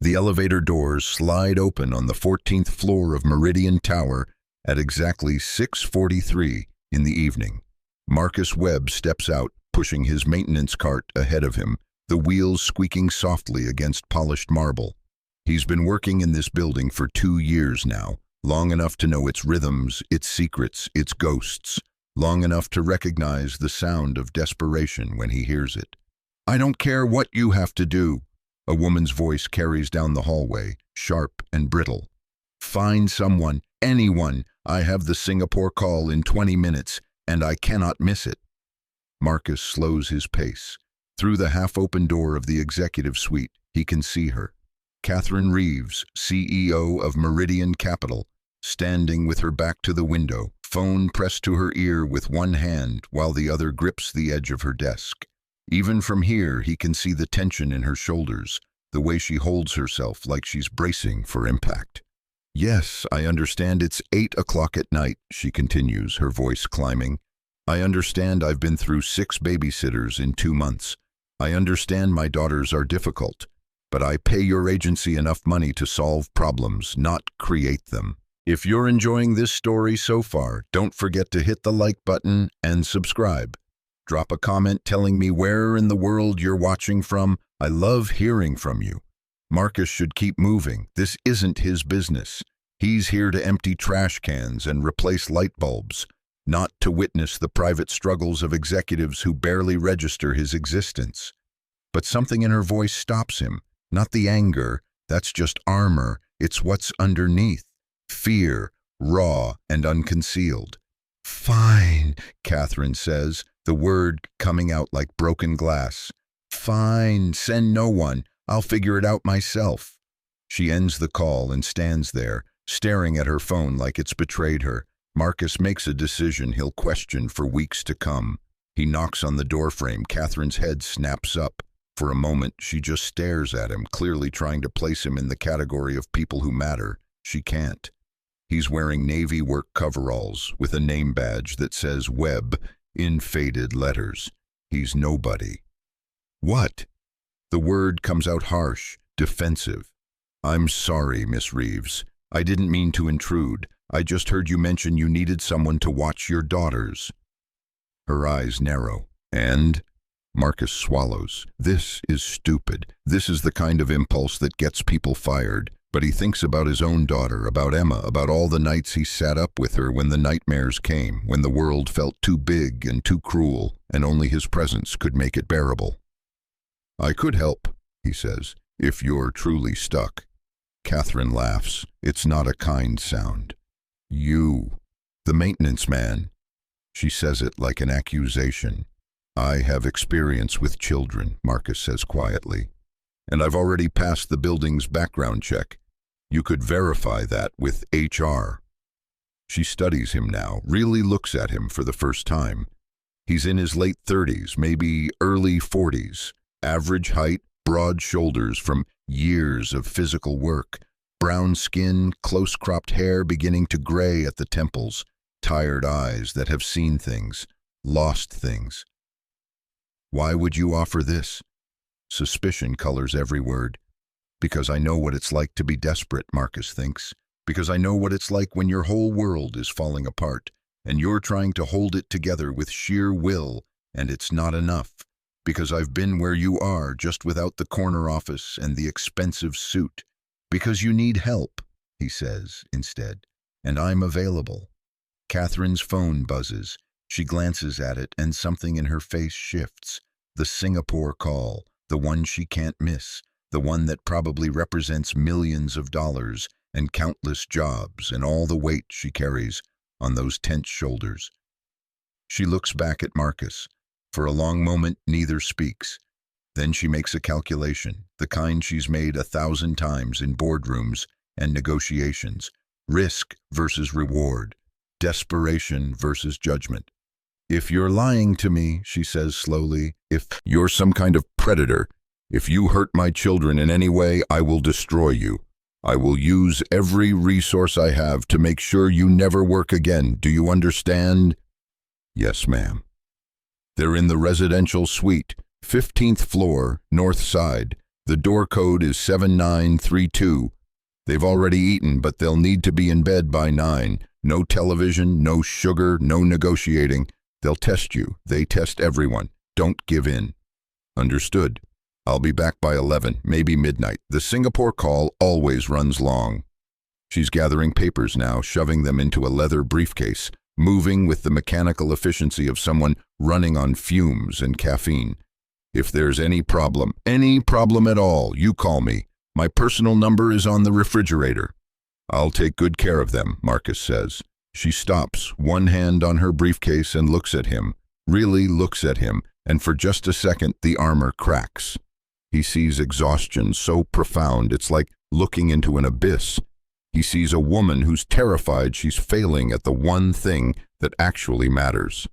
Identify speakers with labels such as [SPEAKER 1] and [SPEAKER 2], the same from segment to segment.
[SPEAKER 1] The elevator doors slide open on the 14th floor of Meridian Tower at exactly 6:43 in the evening. Marcus Webb steps out, pushing his maintenance cart ahead of him, the wheels squeaking softly against polished marble. He's been working in this building for 2 years now, long enough to know its rhythms, its secrets, its ghosts, long enough to recognize the sound of desperation when he hears it. "I don't care what you have to do," a woman's voice carries down the hallway, sharp and brittle. "Find someone, anyone. I have the Singapore call in 20 minutes, and I cannot miss it." Marcus slows his pace. Through the half-open door of the executive suite, he can see her. Catherine Reeves, CEO of Meridian Capital, standing with her back to the window, phone pressed to her ear with one hand while the other grips the edge of her desk. Even from here, he can see the tension in her shoulders, the way she holds herself like she's bracing for impact. "Yes, I understand it's 8 o'clock at night," she continues, her voice climbing. "I understand I've been through 6 babysitters in 2 months. I understand my daughters are difficult, but I pay your agency enough money to solve problems, not create them. If you're enjoying this story so far, don't forget to hit the like button and subscribe. Drop a comment telling me where in the world you're watching from. I love hearing from you. Marcus should keep moving. This isn't his business. He's here to empty trash cans and replace light bulbs, not to witness the private struggles of executives who barely register his existence." But something in her voice stops him. Not the anger, that's just armor. It's what's underneath. Fear, raw and unconcealed. "Fine," Catherine says, the word coming out like broken glass. "Fine, send no one. I'll figure it out myself." She ends the call and stands there, staring at her phone like it's betrayed her. Marcus makes a decision he'll question for weeks to come. He knocks on the doorframe. Catherine's head snaps up. For a moment, she just stares at him, clearly trying to place him in the category of people who matter. She can't. He's wearing navy work coveralls with a name badge that says Webb in faded letters. He's nobody. "What?" The word comes out harsh, defensive. "I'm sorry, Miss Reeves. I didn't mean to intrude. I just heard you mention you needed someone to watch your daughters." Her eyes narrow. "And?" Marcus swallows. This is stupid. This is the kind of impulse that gets people fired. But he thinks about his own daughter, about Emma, about all the nights he sat up with her when the nightmares came, when the world felt too big and too cruel, and only his presence could make it bearable. "I could help," he says, "if you're truly stuck." Catherine laughs. It's not a kind sound. "You, the maintenance man." She says it like an accusation. "I have experience with children," Marcus says quietly. "And I've already passed the building's background check. You could verify that with HR." She studies him now, really looks at him for the first time. He's in his late 30s, maybe early 40s. Average height, broad shoulders from years of physical work. Brown skin, close-cropped hair beginning to gray at the temples. Tired eyes that have seen things, lost things. "Why would you offer this?" Suspicion colors every word. "Because I know what it's like to be desperate," Marcus thinks. "Because I know what it's like when your whole world is falling apart, and you're trying to hold it together with sheer will, and it's not enough. Because I've been where you are, just without the corner office and the expensive suit. Because you need help," he says instead, "and I'm available." Catherine's phone buzzes. She glances at it, and something in her face shifts. The Singapore call, the one she can't miss, the one that probably represents millions of dollars and countless jobs and all the weight she carries on those tense shoulders. She looks back at Marcus. For a long moment, neither speaks. Then she makes a calculation, the kind she's made 1,000 times in boardrooms and negotiations. Risk versus reward. Desperation versus judgment. "If you're lying to me," she says slowly, "if you're some kind of predator, if you hurt my children in any way, I will destroy you. I will use every resource I have to make sure you never work again. Do you understand?" "Yes, ma'am." They're in the residential suite, 15th floor, north side. The door code is 7932. They've already eaten, but they'll need to be in bed by 9. No television, no sugar, no negotiating. They'll test you. They test everyone. Don't give in. Understood. I'll be back by 11, maybe midnight. The Singapore call always runs long. She's gathering papers now, shoving them into a leather briefcase, moving with the mechanical efficiency of someone running on fumes and caffeine. If there's any problem at all, you call me. My personal number is on the refrigerator. I'll take good care of them, Marcus says. She stops, one hand on her briefcase, and looks at him, really looks at him, and for just a second the armor cracks. He sees exhaustion so profound it's like looking into an abyss. He sees a woman who's terrified she's failing at the one thing that actually matters.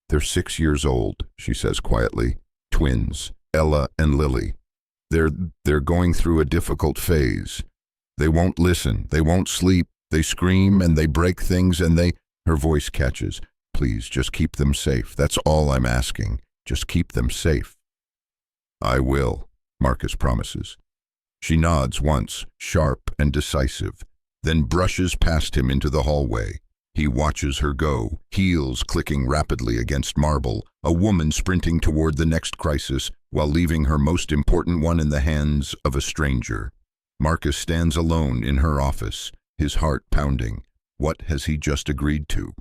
[SPEAKER 1] They're 6 years old, she says quietly. Twins, Ella and Lily. They're going through a difficult phase. They won't listen, they won't sleep, they scream and they break things and her voice catches. Please, just keep them safe. That's all I'm asking. Just keep them safe. I will, Marcus promises. She nods once, sharp and decisive, then brushes past him into the hallway. He watches her go, heels clicking rapidly against marble, a woman sprinting toward the next crisis while leaving her most important one in the hands of a stranger. Marcus stands alone in her office, his heart pounding. What has he just agreed to?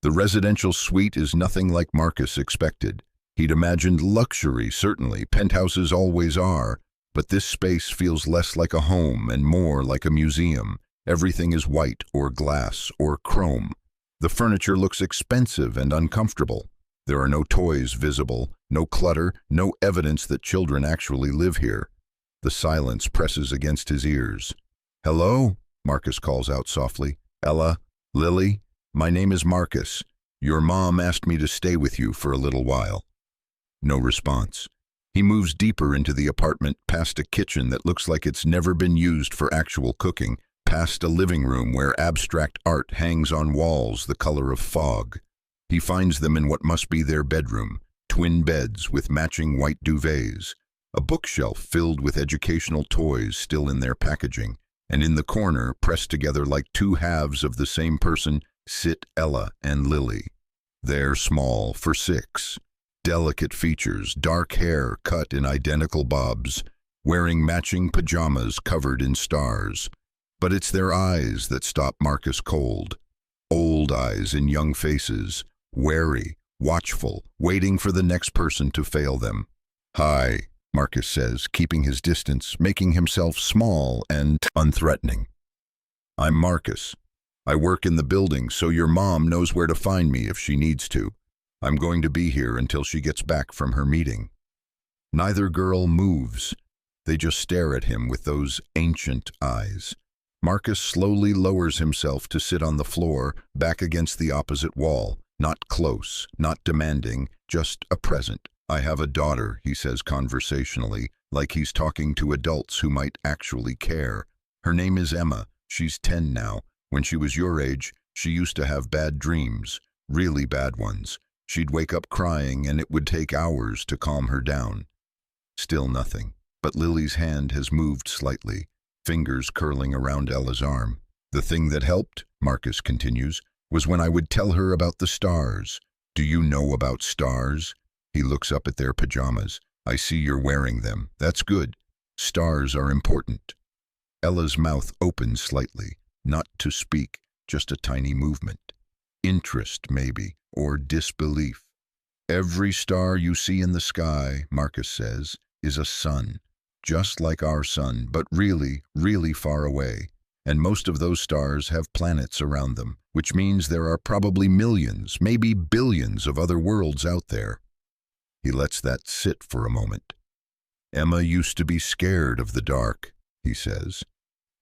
[SPEAKER 1] The residential suite is nothing like Marcus expected. He'd imagined luxury, certainly, penthouses always are, but this space feels less like a home and more like a museum. Everything is white or glass or chrome. The furniture looks expensive and uncomfortable. There are no toys visible, no clutter, no evidence that children actually live here. The silence presses against his ears. Hello? Marcus calls out softly. Ella? Lily? My name is Marcus. Your mom asked me to stay with you for a little while. No response. He moves deeper into the apartment, past a kitchen that looks like it's never been used for actual cooking, past a living room where abstract art hangs on walls the color of fog. He finds them in what must be their bedroom, twin beds with matching white duvets, a bookshelf filled with educational toys still in their packaging, and in the corner, pressed together like two halves of the same person, sit Ella and Lily. They're small for 6. Delicate features, dark hair cut in identical bobs, wearing matching pajamas covered in stars. But it's their eyes that stop Marcus cold. Old eyes in young faces, wary, watchful, waiting for the next person to fail them. Hi, Marcus says, keeping his distance, making himself small and unthreatening. I'm Marcus. I work in the building, so your mom knows where to find me if she needs to. I'm going to be here until she gets back from her meeting. Neither girl moves. They just stare at him with those ancient eyes. Marcus slowly lowers himself to sit on the floor, back against the opposite wall. Not close, not demanding, just a present. I have a daughter, he says conversationally, like he's talking to adults who might actually care. Her name is Emma. She's 10 now. When she was your age, she used to have bad dreams, really bad ones. She'd wake up crying and it would take hours to calm her down. Still nothing, but Lily's hand has moved slightly, fingers curling around Ella's arm. The thing that helped, Marcus continues, was when I would tell her about the stars. Do you know about stars? He looks up at their pajamas. I see you're wearing them. That's good. Stars are important. Ella's mouth opens slightly, not to speak, just a tiny movement. Interest, maybe, or disbelief. Every star you see in the sky, Marcus says, is a sun, just like our sun, but really, really far away. And most of those stars have planets around them, which means there are probably millions, maybe billions of other worlds out there. He lets that sit for a moment. Emma used to be scared of the dark, he says.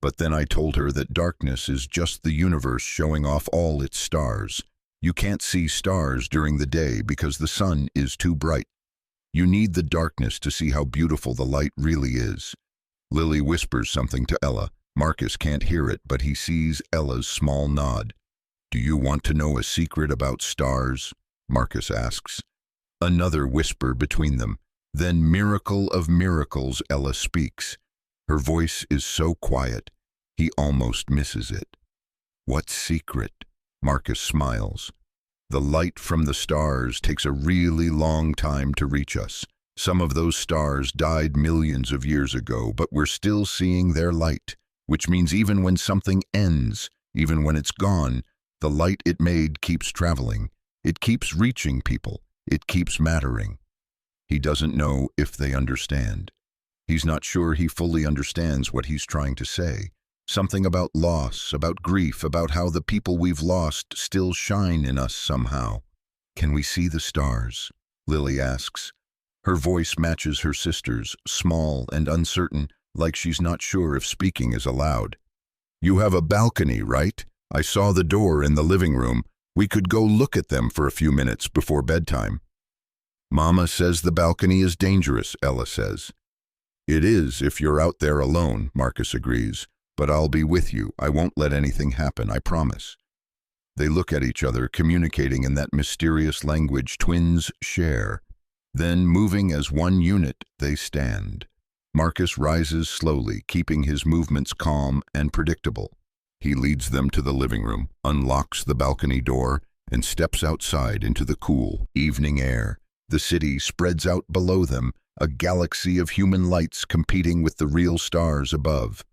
[SPEAKER 1] But then I told her that darkness is just the universe showing off all its stars. You can't see stars during the day because the sun is too bright. You need the darkness to see how beautiful the light really is. Lily whispers something to Ella. Marcus can't hear it, but he sees Ella's small nod. Do you want to know a secret about stars? Marcus asks. Another whisper between them. Then, miracle of miracles, Ella speaks. Her voice is so quiet, he almost misses it. What secret? Marcus smiles. The light from the stars takes a really long time to reach us. Some of those stars died millions of years ago, but we're still seeing their light, which means even when something ends, even when it's gone, the light it made keeps traveling. It keeps reaching people. It keeps mattering. He doesn't know if they understand. He's not sure he fully understands what he's trying to say. Something about loss, about grief, about how the people we've lost still shine in us somehow. Can we see the stars? Lily asks. Her voice matches her sister's, small and uncertain, like she's not sure if speaking is allowed. You have a balcony, right? I saw the door in the living room. We could go look at them for a few minutes before bedtime. Mama says the balcony is dangerous, Ella says. It is if you're out there alone, Marcus agrees. But I'll be with you. I won't let anything happen, I promise. They look at each other, communicating in that mysterious language twins share. Then, moving as one unit, they stand. Marcus rises slowly, keeping his movements calm and predictable. He leads them to the living room, unlocks the balcony door, and steps outside into the cool, evening air. The city spreads out below them, a galaxy of human lights competing with the real stars above.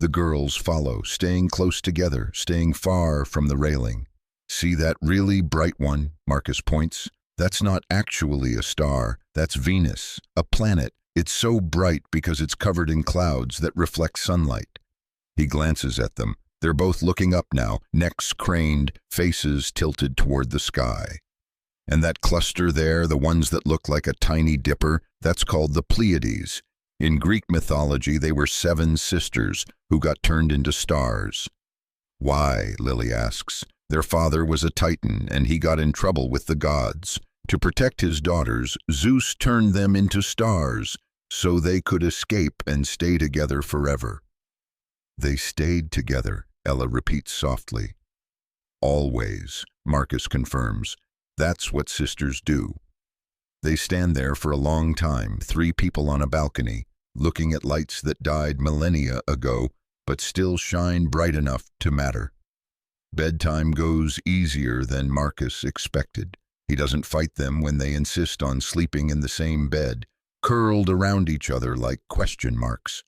[SPEAKER 1] The girls follow, staying close together, staying far from the railing. See that really bright one? Marcus points. That's not actually a star. That's Venus, a planet. It's so bright because it's covered in clouds that reflect sunlight. He glances at them. They're both looking up now, necks craned, faces tilted toward the sky. And that cluster there, the ones that look like a tiny dipper, that's called the Pleiades. In Greek mythology, they were 7 sisters who got turned into stars. Why? Lily asks. Their father was a titan, and he got in trouble with the gods. To protect his daughters, Zeus turned them into stars, so they could escape and stay together forever. They stayed together, Ella repeats softly. Always, Marcus confirms. That's what sisters do. They stand there for a long time, 3 people on a balcony, looking at lights that died millennia ago, but still shine bright enough to matter. Bedtime goes easier than Marcus expected. He doesn't fight them when they insist on sleeping in the same bed, curled around each other like question marks.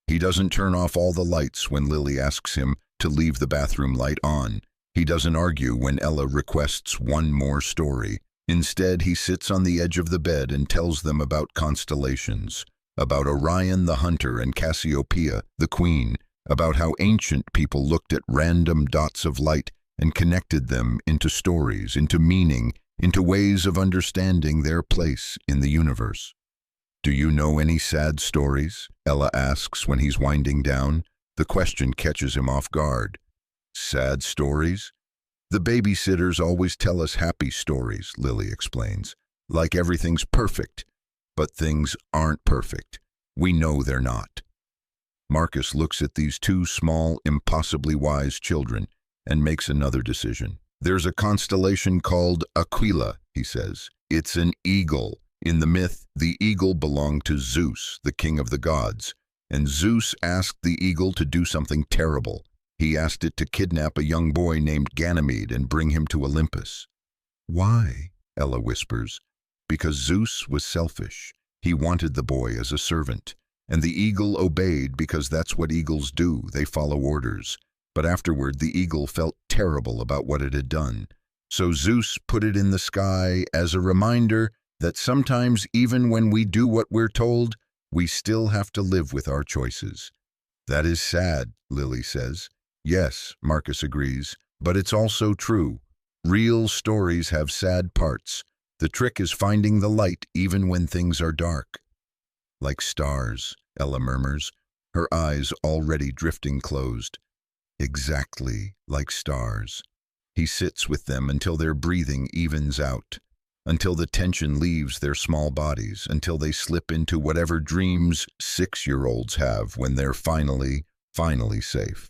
[SPEAKER 1] He doesn't turn off all the lights when Lily asks him to leave the bathroom light on. He doesn't argue when Ella requests one more story. Instead, he sits on the edge of the bed and tells them about constellations, about Orion the hunter and Cassiopeia the queen, about how ancient people looked at random dots of light and connected them into stories, into meaning, into ways of understanding their place in the universe. Do you know any sad stories? Ella asks when he's winding down. The question catches him off guard. Sad stories? The babysitters always tell us happy stories, Lily explains. Like everything's perfect. But things aren't perfect. We know they're not. Marcus looks at these 2 small, impossibly wise children and makes another decision. There's a constellation called Aquila, he says. It's an eagle. In the myth, the eagle belonged to Zeus, the king of the gods, and Zeus asked the eagle to do something terrible. He asked it to kidnap a young boy named Ganymede and bring him to Olympus. Why? Ella whispers. Because Zeus was selfish. He wanted the boy as a servant, and the eagle obeyed because that's what eagles do. They follow orders. But afterward, the eagle felt terrible about what it had done. So Zeus put it in the sky as a reminder that sometimes even when we do what we're told, we still have to live with our choices. That is sad, Lily says. Yes, Marcus agrees, but it's also true. Real stories have sad parts. The trick is finding the light even when things are dark. Like stars, Ella murmurs, her eyes already drifting closed. Exactly like stars. He sits with them until their breathing evens out, until the tension leaves their small bodies, until they slip into whatever dreams 6-year-olds have when they're finally safe.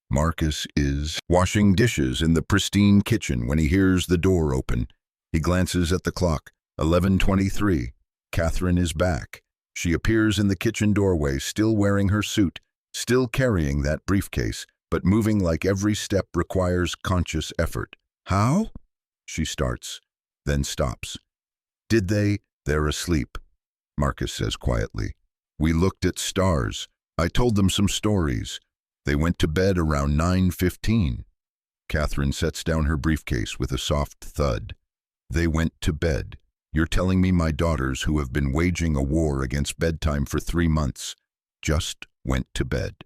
[SPEAKER 1] Marcus is washing dishes in the pristine kitchen when he hears the door open. He glances at the clock, 11:23. Catherine is back. She appears in the kitchen doorway, still wearing her suit, still carrying that briefcase, but moving like every step requires conscious effort. How? She starts, then stops. Did they? They're asleep, Marcus says quietly. We looked at stars. I told them some stories. They went to bed around 9:15. Catherine sets down her briefcase with a soft thud. They went to bed. You're telling me my daughters, who have been waging a war against bedtime for 3 months, just went to bed?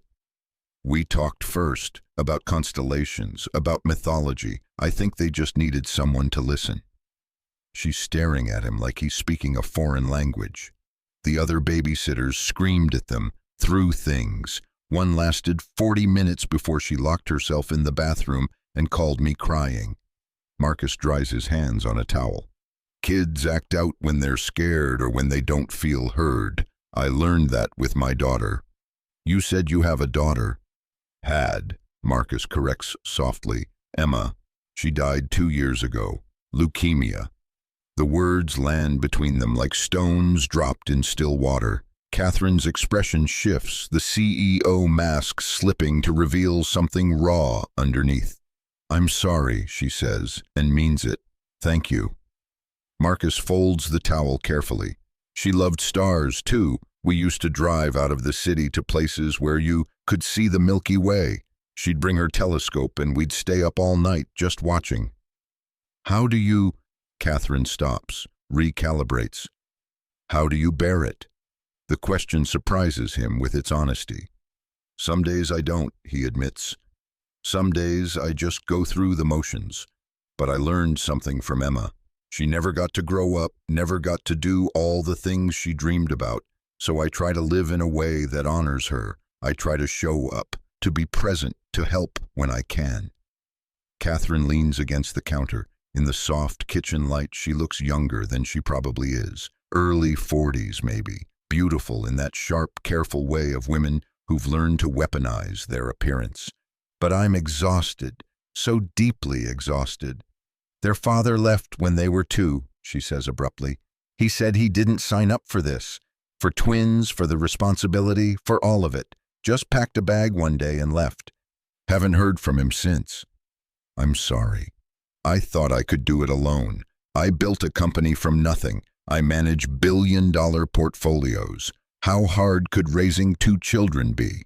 [SPEAKER 1] We talked first about constellations, about mythology. I think they just needed someone to listen. She's staring at him like he's speaking a foreign language. The other babysitters screamed at them, threw things. One lasted 40 minutes before she locked herself in the bathroom and called me crying. Marcus dries his hands on a towel. Kids act out when they're scared or when they don't feel heard. I learned that with my daughter. You said you have a daughter. Had, Marcus corrects softly. Emma. She died 2 years ago. Leukemia. The words land between them like stones dropped in still water. Catherine's expression shifts, the CEO mask slipping to reveal something raw underneath. I'm sorry, she says, and means it. Thank you. Marcus folds the towel carefully. She loved stars, too. We used to drive out of the city to places where you could see the Milky Way. She'd bring her telescope and we'd stay up all night just watching. How do you... Catherine stops, recalibrates. How do you bear it? The question surprises him with its honesty. Some days I don't, he admits. Some days I just go through the motions. But I learned something from Emma. She never got to grow up, never got to do all the things she dreamed about. So I try to live in a way that honors her. I try to show up, to be present, to help when I can. Catherine leans against the counter. In the soft kitchen light, she looks younger than she probably is. Early 40s, maybe. Beautiful in that sharp, careful way of women who've learned to weaponize their appearance. But I'm exhausted, so deeply exhausted. Their father left when they were 2, she says abruptly. He said he didn't sign up for this. For twins, for the responsibility, for all of it. Just packed a bag one day and left. Haven't heard from him since. I'm sorry. I thought I could do it alone. I built a company from nothing. I manage billion-dollar portfolios. How hard could raising 2 children be?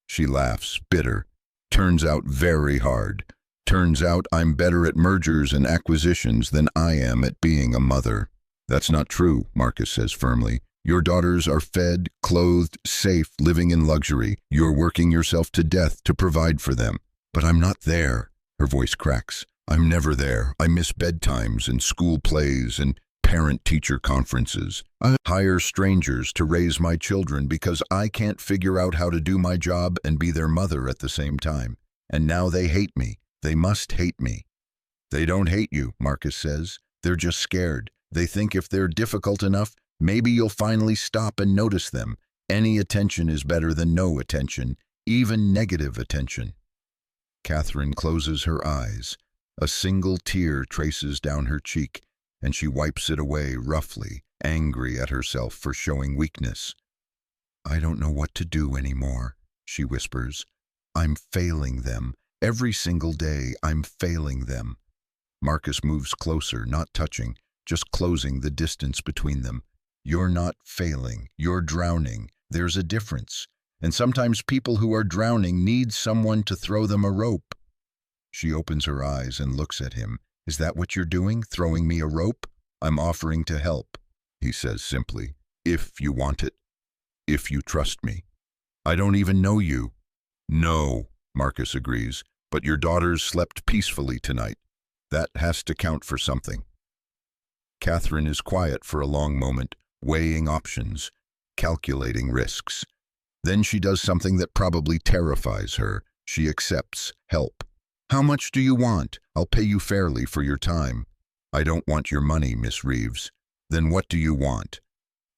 [SPEAKER 1] She laughs, bitter. Turns out very hard. Turns out I'm better at mergers and acquisitions than I am at being a mother. That's not true, Marcus says firmly. Your daughters are fed, clothed, safe, living in luxury. You're working yourself to death to provide for them. But I'm not there. Her voice cracks. I'm never there. I miss bedtimes and school plays and parent-teacher conferences. I hire strangers to raise my children because I can't figure out how to do my job and be their mother at the same time. And now they hate me. They must hate me. They don't hate you, Marcus says. They're just scared. They think if they're difficult enough, maybe you'll finally stop and notice them. Any attention is better than no attention, even negative attention. Catherine closes her eyes. A single tear traces down her cheek, and she wipes it away roughly, angry at herself for showing weakness. I don't know what to do anymore, she whispers. I'm failing them. Every single day, I'm failing them. Marcus moves closer, not touching, just closing the distance between them. You're not failing. You're drowning. There's a difference. And sometimes people who are drowning need someone to throw them a rope. She opens her eyes and looks at him. Is that what you're doing, throwing me a rope? I'm offering to help, he says simply. If you want it. If you trust me. I don't even know you. No, Marcus agrees, but your daughters slept peacefully tonight. That has to count for something. Catherine is quiet for a long moment, weighing options, calculating risks. Then she does something that probably terrifies her. She accepts help. How much do you want? I'll pay you fairly for your time. I don't want your money, Miss Reeves. Then what do you want?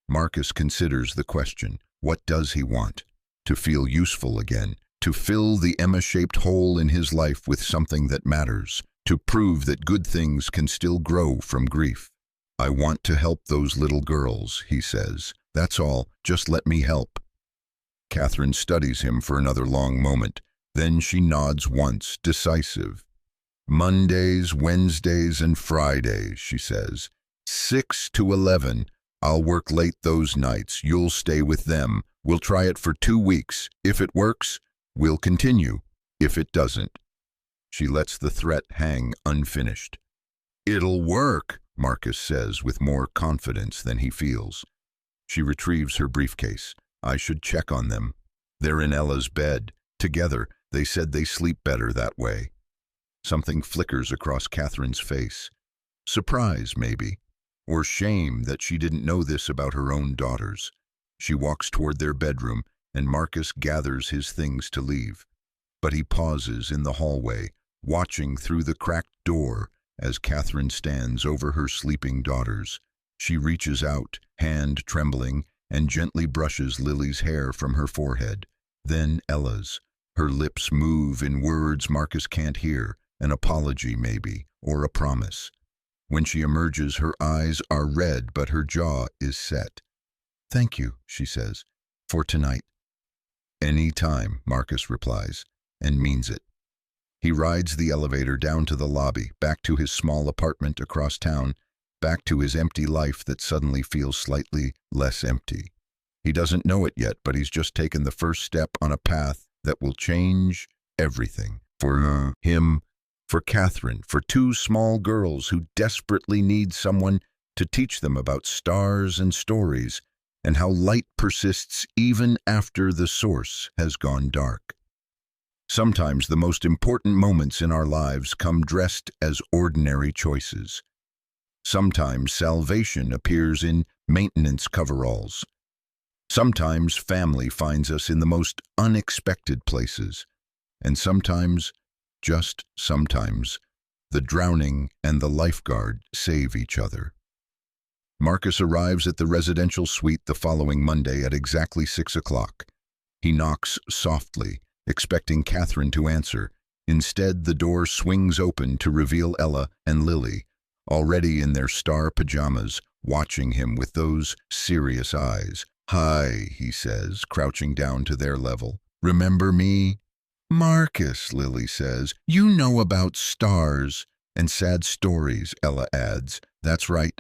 [SPEAKER 1] Marcus considers the question. What does he want? To feel useful again, to fill the Emma-shaped hole in his life with something that matters, to prove that good things can still grow from grief. I want to help those little girls, he says. That's all, just let me help. Catherine studies him for another long moment. Then she nods once, decisive. Mondays, Wednesdays, and Fridays, she says. 6 to 11. I'll work late those nights. You'll stay with them. We'll try it for 2 weeks. If it works, we'll continue. If it doesn't. She lets the threat hang unfinished. It'll work, Marcus says with more confidence than he feels. She retrieves her briefcase. I should check on them. They're in Ella's bed. Together, they said they sleep better that way. Something flickers across Catherine's face. Surprise, maybe. Or shame that she didn't know this about her own daughters. She walks toward their bedroom, and Marcus gathers his things to leave. But he pauses in the hallway, watching through the cracked door as Catherine stands over her sleeping daughters. She reaches out, hand trembling, and gently brushes Lily's hair from her forehead. Then Ella's. Her lips move in words Marcus can't hear, an apology maybe, or a promise. When she emerges, her eyes are red, but her jaw is set. Thank you, she says, for tonight. Any time, Marcus replies, and means it. He rides the elevator down to the lobby, back to his small apartment across town, back to his empty life that suddenly feels slightly less empty. He doesn't know it yet, but he's just taken the first step on a path that will change everything. For him, for Catherine, for 2 small girls who desperately need someone to teach them about stars and stories, and how light persists even after the source has gone dark. Sometimes the most important moments in our lives come dressed as ordinary choices. Sometimes salvation appears in maintenance coveralls. Sometimes family finds us in the most unexpected places. And sometimes, just sometimes, the drowning and the lifeguard save each other. Marcus arrives at the residential suite the following Monday at exactly 6 o'clock. He knocks softly, expecting Catherine to answer. Instead, the door swings open to reveal Ella and Lily, already in their star pajamas, watching him with those serious eyes. Hi, he says, crouching down to their level. Remember me? Marcus, Lily says. You know about stars and sad stories, Ella adds. That's right.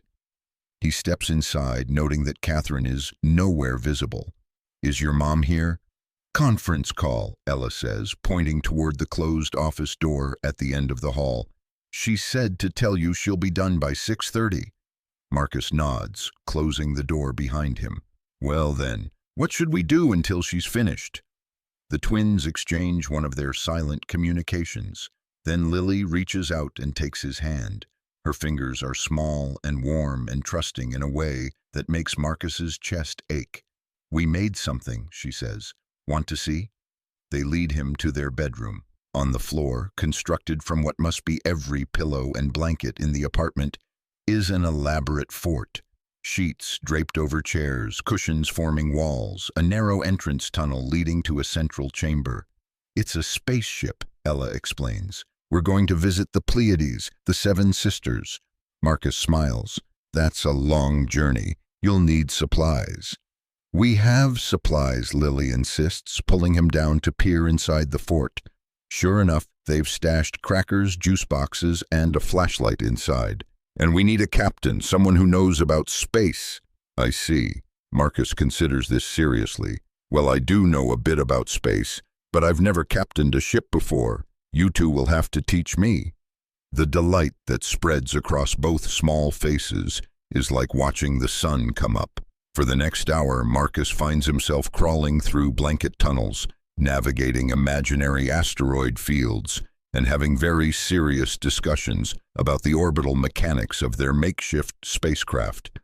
[SPEAKER 1] He steps inside, noting that Catherine is nowhere visible. Is your mom here? Conference call, Ella says, pointing toward the closed office door at the end of the hall. She said to tell you she'll be done by 6:30. Marcus nods, closing the door behind him. Well then, what should we do until she's finished? The twins exchange one of their silent communications. Then Lily reaches out and takes his hand. Her fingers are small and warm and trusting in a way that makes Marcus's chest ache. We made something, she says. Want to see? They lead him to their bedroom. On the floor, constructed from what must be every pillow and blanket in the apartment, is an elaborate fort. Sheets draped over chairs, cushions forming walls, a narrow entrance tunnel leading to a central chamber. It's a spaceship, Ella explains. We're going to visit the Pleiades, the 7 sisters. Marcus smiles. That's a long journey. You'll need supplies. We have supplies, Lily insists, pulling him down to peer inside the fort. Sure enough, they've stashed crackers, juice boxes, and a flashlight inside. And we need a captain, someone who knows about space. I see. Marcus considers this seriously. Well, I do know a bit about space, but I've never captained a ship before. You two will have to teach me. The delight that spreads across both small faces is like watching the sun come up. For the next hour, Marcus finds himself crawling through blanket tunnels, navigating imaginary asteroid fields, and having very serious discussions about the orbital mechanics of their makeshift spacecraft.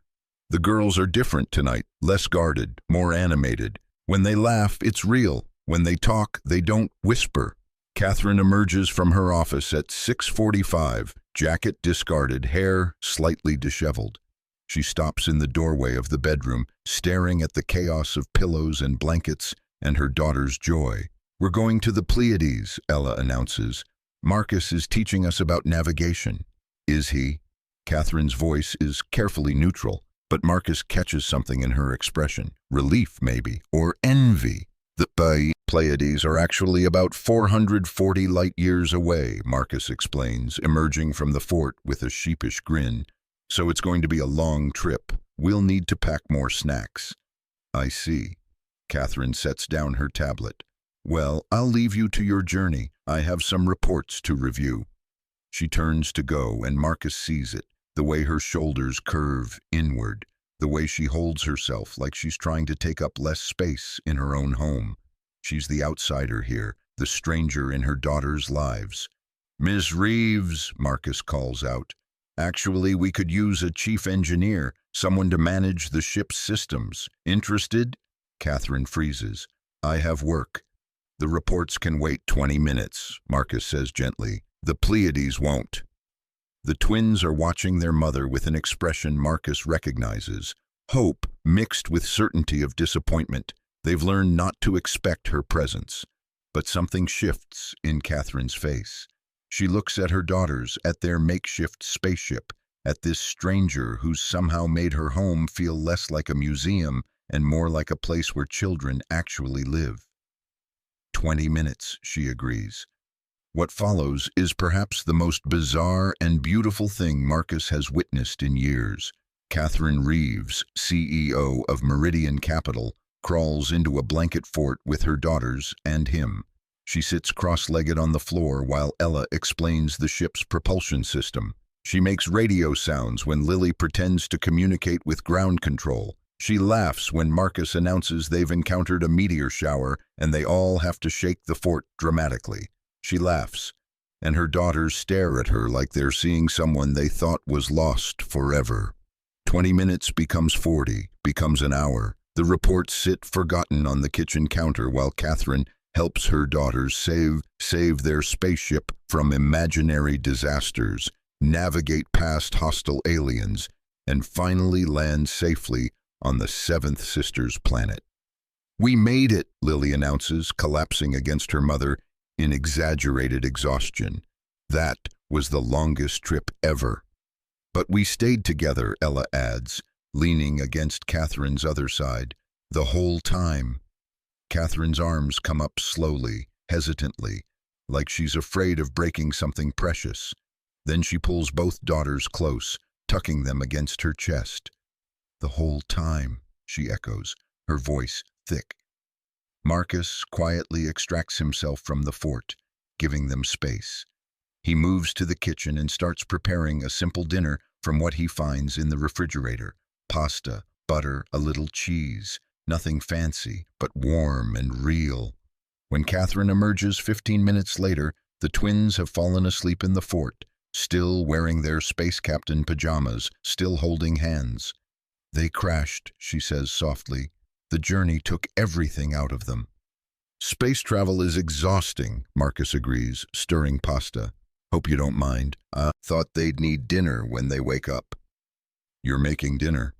[SPEAKER 1] The girls are different tonight, less guarded, more animated. When they laugh, it's real. When they talk, they don't whisper. Catherine emerges from her office at 6:45, jacket discarded, hair slightly disheveled. She stops in the doorway of the bedroom, staring at the chaos of pillows and blankets and her daughter's joy. We're going to the Pleiades, Ella announces. Marcus is teaching us about navigation. Is he? Catherine's voice is carefully neutral, but Marcus catches something in her expression. Relief, maybe, or envy. The Pleiades are actually about 440 light-years away, Marcus explains, emerging from the fort with a sheepish grin. So it's going to be a long trip. We'll need to pack more snacks. I see. Catherine sets down her tablet. Well, I'll leave you to your journey. I have some reports to review. She turns to go, and Marcus sees it, the way her shoulders curve inward, the way she holds herself like she's trying to take up less space in her own home. She's the outsider here, the stranger in her daughter's lives. Miss Reeves, Marcus calls out. Actually, we could use a chief engineer, someone to manage the ship's systems. Interested? Catherine freezes. I have work. The reports can wait 20 minutes, Marcus says gently. The Pleiades won't. The twins are watching their mother with an expression Marcus recognizes. Hope mixed with certainty of disappointment. They've learned not to expect her presence. But something shifts in Catherine's face. She looks at her daughters, at their makeshift spaceship, at this stranger who's somehow made her home feel less like a museum and more like a place where children actually live. 20 minutes, she agrees. What follows is perhaps the most bizarre and beautiful thing Marcus has witnessed in years. Catherine Reeves, CEO of Meridian Capital, crawls into a blanket fort with her daughters and him. She sits cross-legged on the floor while Ella explains the ship's propulsion system. She makes radio sounds when Lily pretends to communicate with ground control. She laughs when Marcus announces they've encountered a meteor shower and they all have to shake the fort dramatically. She laughs, and her daughters stare at her like they're seeing someone they thought was lost forever. 20 minutes becomes 40, becomes an hour. The reports sit forgotten on the kitchen counter while Catherine helps her daughters save their spaceship from imaginary disasters, navigate past hostile aliens, and finally land safely on the seventh sister's planet. We made it, Lily announces, collapsing against her mother in exaggerated exhaustion. That was the longest trip ever. But we stayed together, Ella adds, leaning against Catherine's other side, the whole time. Catherine's arms come up slowly, hesitantly, like she's afraid of breaking something precious. Then she pulls both daughters close, tucking them against her chest. The whole time, she echoes, her voice thick. Marcus quietly extracts himself from the fort, giving them space. He moves to the kitchen and starts preparing a simple dinner from what he finds in the refrigerator. Pasta, butter, a little cheese. Nothing fancy, but warm and real. When Catherine emerges 15 minutes later, the twins have fallen asleep in the fort, still wearing their space captain pajamas, still holding hands. They crashed, she says softly. The journey took everything out of them. Space travel is exhausting, Marcus agrees, stirring pasta. Hope you don't mind. I thought they'd need dinner when they wake up. You're making dinner.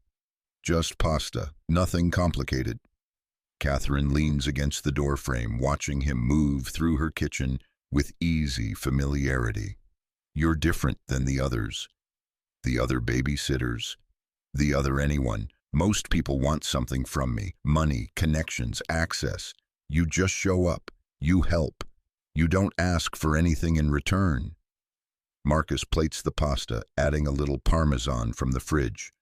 [SPEAKER 1] Just pasta, nothing complicated. Catherine leans against the doorframe, watching him move through her kitchen with easy familiarity. You're different than the others. The other babysitters. The other anyone. Most people want something from me. Money, connections, access. You just show up. You help. You don't ask for anything in return. Marcus plates the pasta, adding a little parmesan from the fridge.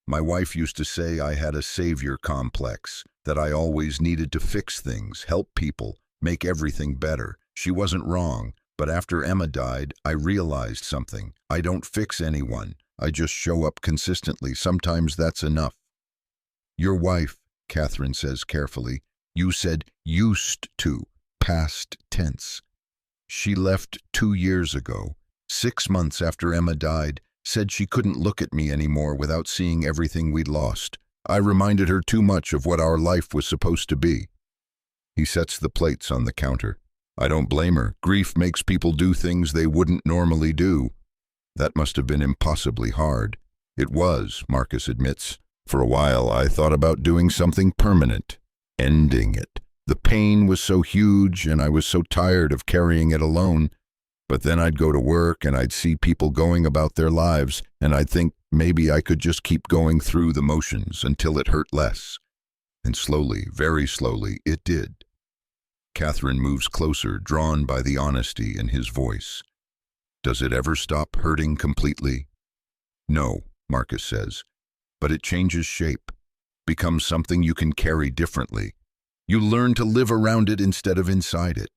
[SPEAKER 1] My wife used to say I had a savior complex, that I always needed to fix things, help people, make everything better. She wasn't wrong, but after Emma died, I realized something. I don't fix anyone. I just show up consistently. Sometimes that's enough. Your wife, Catherine says carefully, you said used to, past tense. She left 2 years ago, 6 months after Emma died, said she couldn't look at me anymore without seeing everything we'd lost. I reminded her too much of what our life was supposed to be. He sets the plates on the counter. I don't blame her. Grief makes people do things they wouldn't normally do. That must have been impossibly hard. It was, Marcus admits. For a while, I thought about doing something permanent, ending it. The pain was so huge, and I was so tired of carrying it alone. But then I'd go to work and I'd see people going about their lives, and I'd think maybe I could just keep going through the motions until it hurt less. And slowly, very slowly, it did. Catherine moves closer, drawn by the honesty in his voice. Does it ever stop hurting completely? No, Marcus says, but it changes shape, becomes something you can carry differently. You learn to live around it instead of inside it.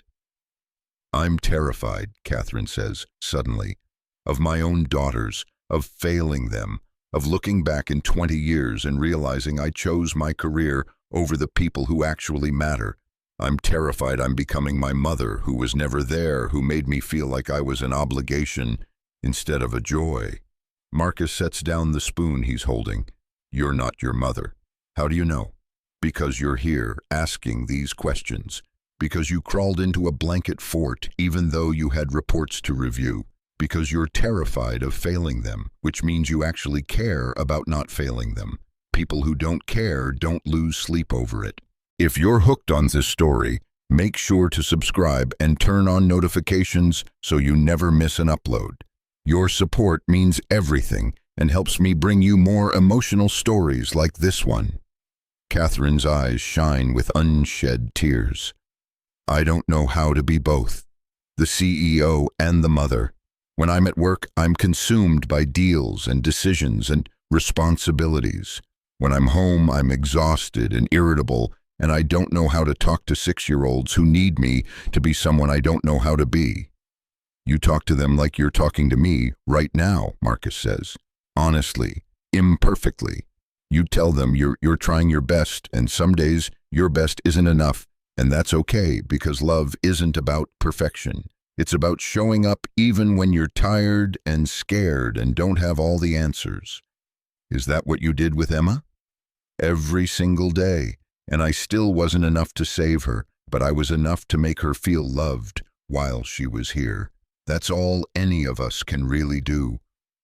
[SPEAKER 1] I'm terrified, Catherine says, suddenly, of my own daughters, of failing them, of looking back in 20 years and realizing I chose my career over the people who actually matter. I'm terrified I'm becoming my mother, who was never there, who made me feel like I was an obligation instead of a joy. Marcus sets down the spoon he's holding. You're not your mother. How do you know? Because you're here, asking these questions. Because you crawled into a blanket fort even though you had reports to review. Because you're terrified of failing them, which means you actually care about not failing them. People who don't care don't lose sleep over it. If you're hooked on this story, make sure to subscribe and turn on notifications so you never miss an upload. Your support means everything and helps me bring you more emotional stories like this one. Catherine's eyes shine with unshed tears. I don't know how to be both, the CEO and the mother. When I'm at work, I'm consumed by deals and decisions and responsibilities. When I'm home, I'm exhausted and irritable, and I don't know how to talk to 6-year-olds who need me to be someone I don't know how to be. You talk to them like you're talking to me right now, Marcus says. Honestly, imperfectly. You tell them you're trying your best, and some days your best isn't enough, and that's okay because love isn't about perfection. It's about showing up even when you're tired and scared and don't have all the answers. Is that what you did with Emma? Every single day, and I still wasn't enough to save her, but I was enough to make her feel loved while she was here. That's all any of us can really do.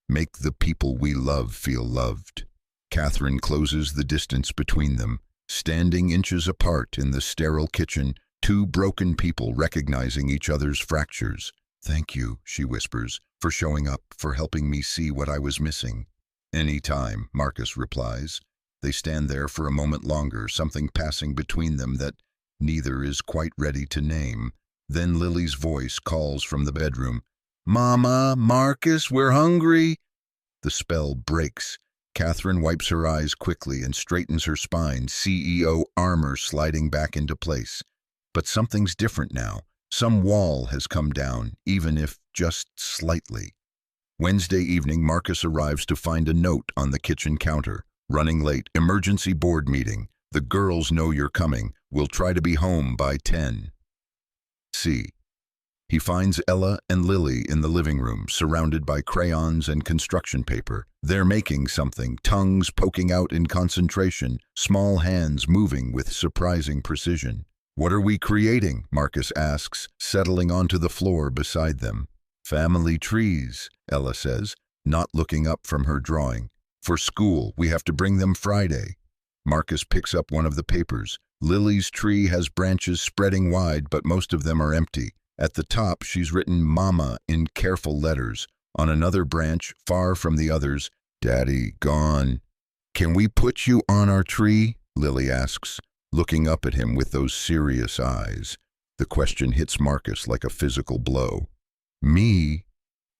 [SPEAKER 1] Make the people we love feel loved. Catherine closes the distance between them. Standing inches apart in the sterile kitchen, two broken people recognizing each other's fractures. Thank you, she whispers, for showing up, for helping me see what I was missing. Anytime, Marcus replies. They stand there for a moment longer, something passing between them that neither is quite ready to name. Then Lily's voice calls from the bedroom. Mama, Marcus, we're hungry. The spell breaks. Catherine wipes her eyes quickly and straightens her spine, CEO armor sliding back into place. But something's different now. Some wall has come down, even if just slightly. Wednesday evening, Marcus arrives to find a note on the kitchen counter. Running late, emergency board meeting. The girls know you're coming. We'll try to be home by 10. C. He finds Ella and Lily in the living room, surrounded by crayons and construction paper. They're making something, tongues poking out in concentration, small hands moving with surprising precision. What are we creating? Marcus asks, settling onto the floor beside them. Family trees, Ella says, not looking up from her drawing. For school, we have to bring them Friday. Marcus picks up one of the papers. Lily's tree has branches spreading wide, but most of them are empty. At the top, she's written Mama in careful letters. On another branch, far from the others, Daddy, gone. Can we put you on our tree? Lily asks, looking up at him with those serious eyes. The question hits Marcus like a physical blow. Me?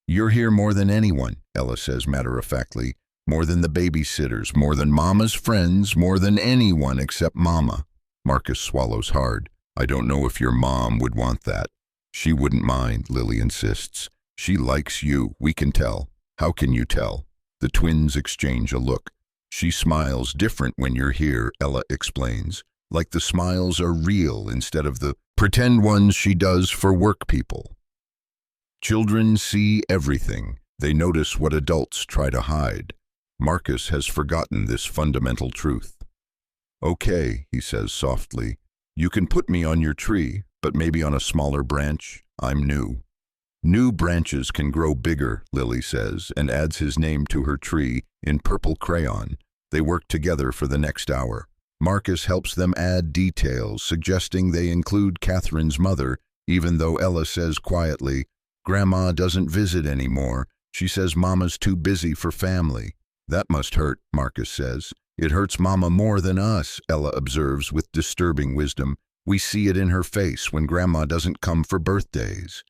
[SPEAKER 1] You're here more than anyone, Ella says matter-of-factly. More than the babysitters, more than Mama's friends, more than anyone except Mama. Marcus swallows hard. I don't know if your mom would want that. She wouldn't mind, Lily insists. She likes you, we can tell. How can you tell? The twins exchange a look. She smiles different when you're here, Ella explains. Like the smiles are real instead of the pretend ones she does for work people. Children see everything. They notice what adults try to hide. Marcus has forgotten this fundamental truth. Okay, he says softly. You can put me on your tree, but maybe on a smaller branch. I'm new. New branches can grow bigger, Lily says, and adds his name to her tree in purple crayon. They work together for the next hour. Marcus helps them add details, suggesting they include Catherine's mother, even though Ella says quietly, Grandma doesn't visit anymore. She says Mama's too busy for family. That must hurt, Marcus says. It hurts Mama more than us, Ella observes with disturbing wisdom. We see it in her face when Grandma doesn't come for birthdays.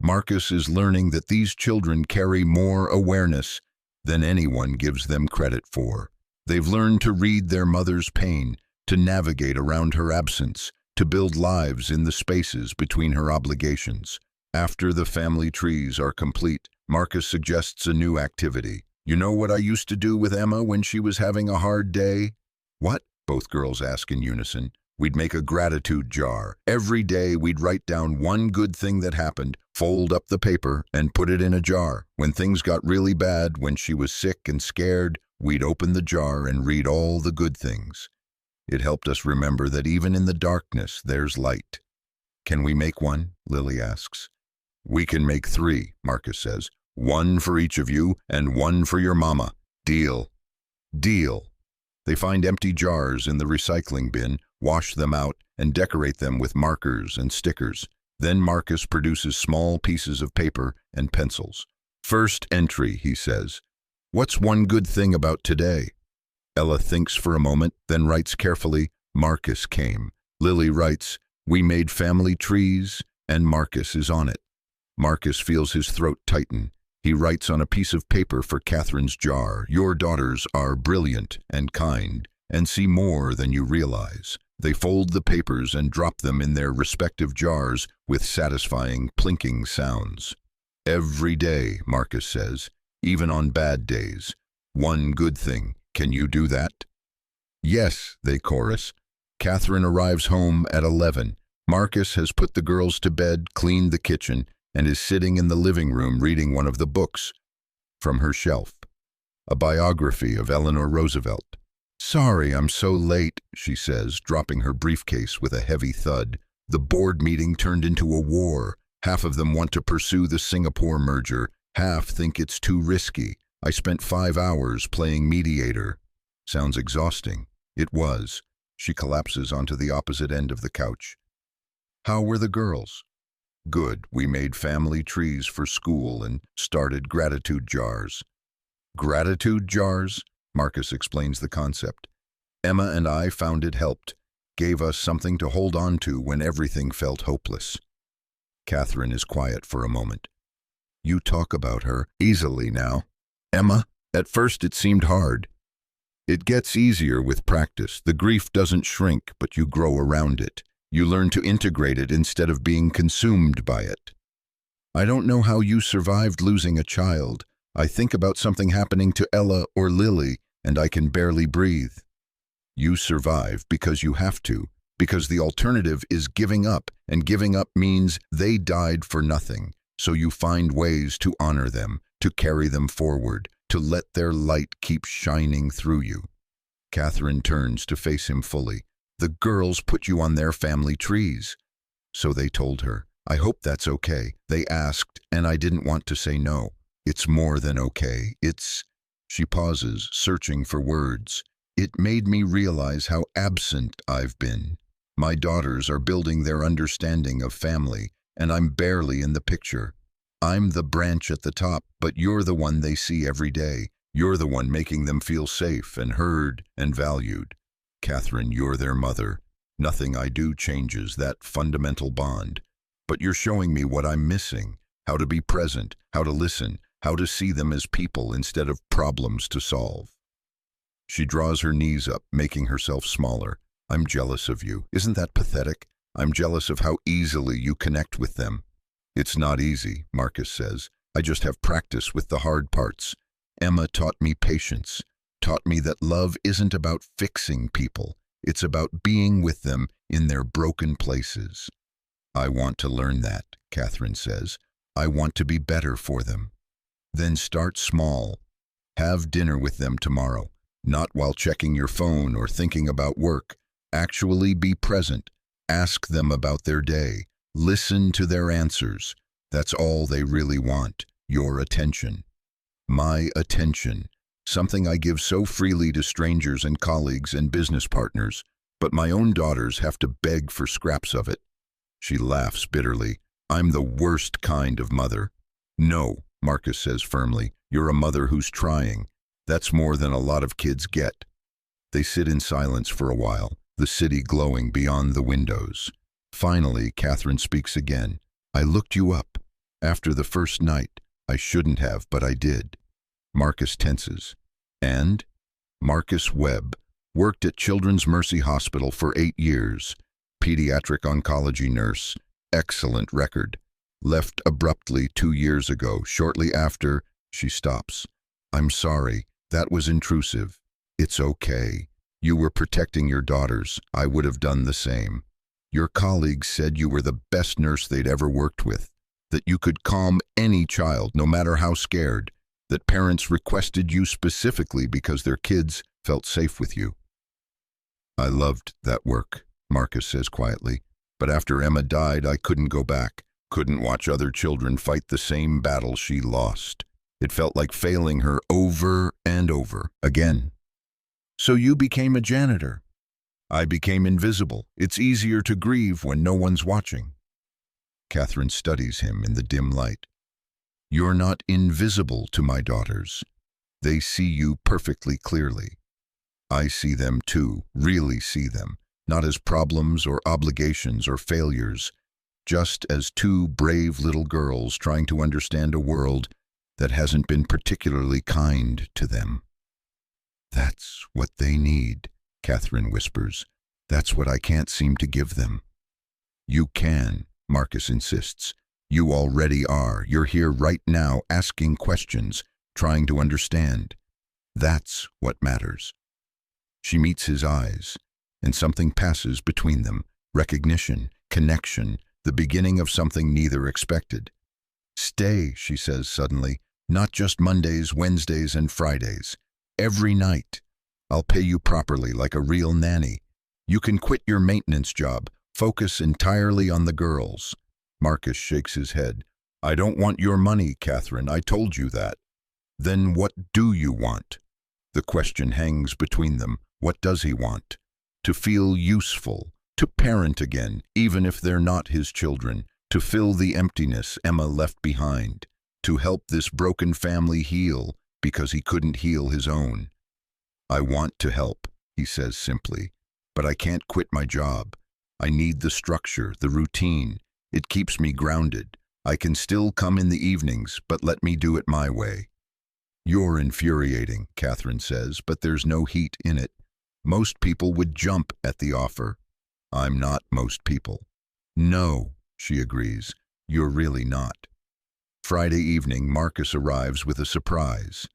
[SPEAKER 1] Marcus is learning that these children carry more awareness than anyone gives them credit for. They've learned to read their mother's pain, to navigate around her absence, to build lives in the spaces between her obligations. After the family trees are complete, Marcus suggests a new activity. You know what I used to do with Emma when she was having a hard day? What? Both girls ask in unison. We'd make a gratitude jar. Every day we'd write down one good thing that happened, fold up the paper, and put it in a jar. When things got really bad, when she was sick and scared, we'd open the jar and read all the good things. It helped us remember that even in the darkness, there's light. Can we make one? Lily asks. We can make 3, Marcus says. 1 for each of you and 1 for your mama. Deal. Deal. They find empty jars in the recycling bin, wash them out, and decorate them with markers and stickers. Then Marcus produces small pieces of paper and pencils. First entry, he says. What's one good thing about today? Ella thinks for a moment, then writes carefully, Marcus came. Lily writes, we made family trees, and Marcus is on it. Marcus feels his throat tighten. He writes on a piece of paper for Catherine's jar, your daughters are brilliant and kind, and see more than you realize. They fold the papers and drop them in their respective jars with satisfying plinking sounds. Every day, Marcus says, even on bad days. One good thing. Can you do that? Yes, they chorus. Catherine arrives home at 11. Marcus has put the girls to bed, cleaned the kitchen, and is sitting in the living room reading one of the books from her shelf, a biography of Eleanor Roosevelt. Sorry, I'm so late, she says, dropping her briefcase with a heavy thud. The board meeting turned into a war. Half of them want to pursue the Singapore merger. Half think it's too risky. I spent 5 hours playing mediator. Sounds exhausting. It was. She collapses onto the opposite end of the couch. How were the girls? Good. We made family trees for school and started gratitude jars. Gratitude jars? Marcus explains the concept. Emma and I found it helped, gave us something to hold on to when everything felt hopeless. Catherine is quiet for a moment. You talk about her easily now. Emma, at first it seemed hard. It gets easier with practice. The grief doesn't shrink, but you grow around it. You learn to integrate it instead of being consumed by it. I don't know how you survived losing a child. I think about something happening to Ella or Lily, and I can barely breathe. You survive because you have to, because the alternative is giving up, and giving up means they died for nothing. So you find ways to honor them, to carry them forward, to let their light keep shining through you. Catherine turns to face him fully. The girls put you on their family trees. So they told her. I hope that's okay. They asked, and I didn't want to say no. It's more than okay. It's... She pauses, searching for words. It made me realize how absent I've been. My daughters are building their understanding of family, and I'm barely in the picture. I'm the branch at the top, but you're the one they see every day. You're the one making them feel safe and heard and valued. Catherine, you're their mother. Nothing I do changes that fundamental bond. But you're showing me what I'm missing, how to be present, how to listen, how to see them as people instead of problems to solve. She draws her knees up, making herself smaller. I'm jealous of you. Isn't that pathetic? I'm jealous of how easily you connect with them. It's not easy, Marcus says. I just have practice with the hard parts. Emma taught me patience, taught me that love isn't about fixing people. It's about being with them in their broken places. I want to learn that, Catherine says. I want to be better for them. Then start small. Have dinner with them tomorrow, not while checking your phone or thinking about work. Actually be present. Ask them about their day. Listen to their answers. That's all they really want, your attention. My attention, something I give so freely to strangers and colleagues and business partners, but my own daughters have to beg for scraps of it. She laughs bitterly. I'm the worst kind of mother. No, Marcus says firmly, you're a mother who's trying. That's more than a lot of kids get. They sit in silence for a while, the city glowing beyond the windows. Finally, Catherine speaks again. I looked you up. After the first night, I shouldn't have, but I did. Marcus tenses. And? Marcus Webb worked at Children's Mercy Hospital for 8 years. Pediatric oncology nurse. Excellent record. Left abruptly 2 years ago, shortly after. She stops. I'm sorry. That was intrusive. It's okay. You were protecting your daughters. I would have done the same. Your colleagues said you were the best nurse they'd ever worked with, that you could calm any child, no matter how scared, that parents requested you specifically because their kids felt safe with you. I loved that work, Marcus says quietly, but after Emma died, I couldn't go back, couldn't watch other children fight the same battle she lost. It felt like failing her over and over again. So you became a janitor. I became invisible. It's easier to grieve when no one's watching. Catherine studies him in the dim light. You're not invisible to my daughters. They see you perfectly clearly. I see them too, really see them, not as problems or obligations or failures, just as two brave little girls trying to understand a world that hasn't been particularly kind to them. That's what they need, Catherine whispers. That's what I can't seem to give them. You can, Marcus insists. You already are. You're here right now asking questions, trying to understand. That's what matters. She meets his eyes, and something passes between them. Recognition, connection, the beginning of something neither expected. Stay, she says suddenly, not just Mondays, Wednesdays, and Fridays. Every night. I'll pay you properly like a real nanny. You can quit your maintenance job. Focus entirely on the girls. Marcus shakes his head. I don't want your money, Catherine. I told you that. Then what do you want? The question hangs between them. What does he want? To feel useful, to parent again, even if they're not his children, to fill the emptiness Emma left behind, to help this broken family heal because he couldn't heal his own. I want to help, he says simply, but I can't quit my job. I need the structure, the routine. It keeps me grounded. I can still come in the evenings, but let me do it my way. You're infuriating, Catherine says, but there's no heat in it. Most people would jump at the offer. I'm not most people. No, she agrees, you're really not. Friday evening, Marcus arrives with a surprise.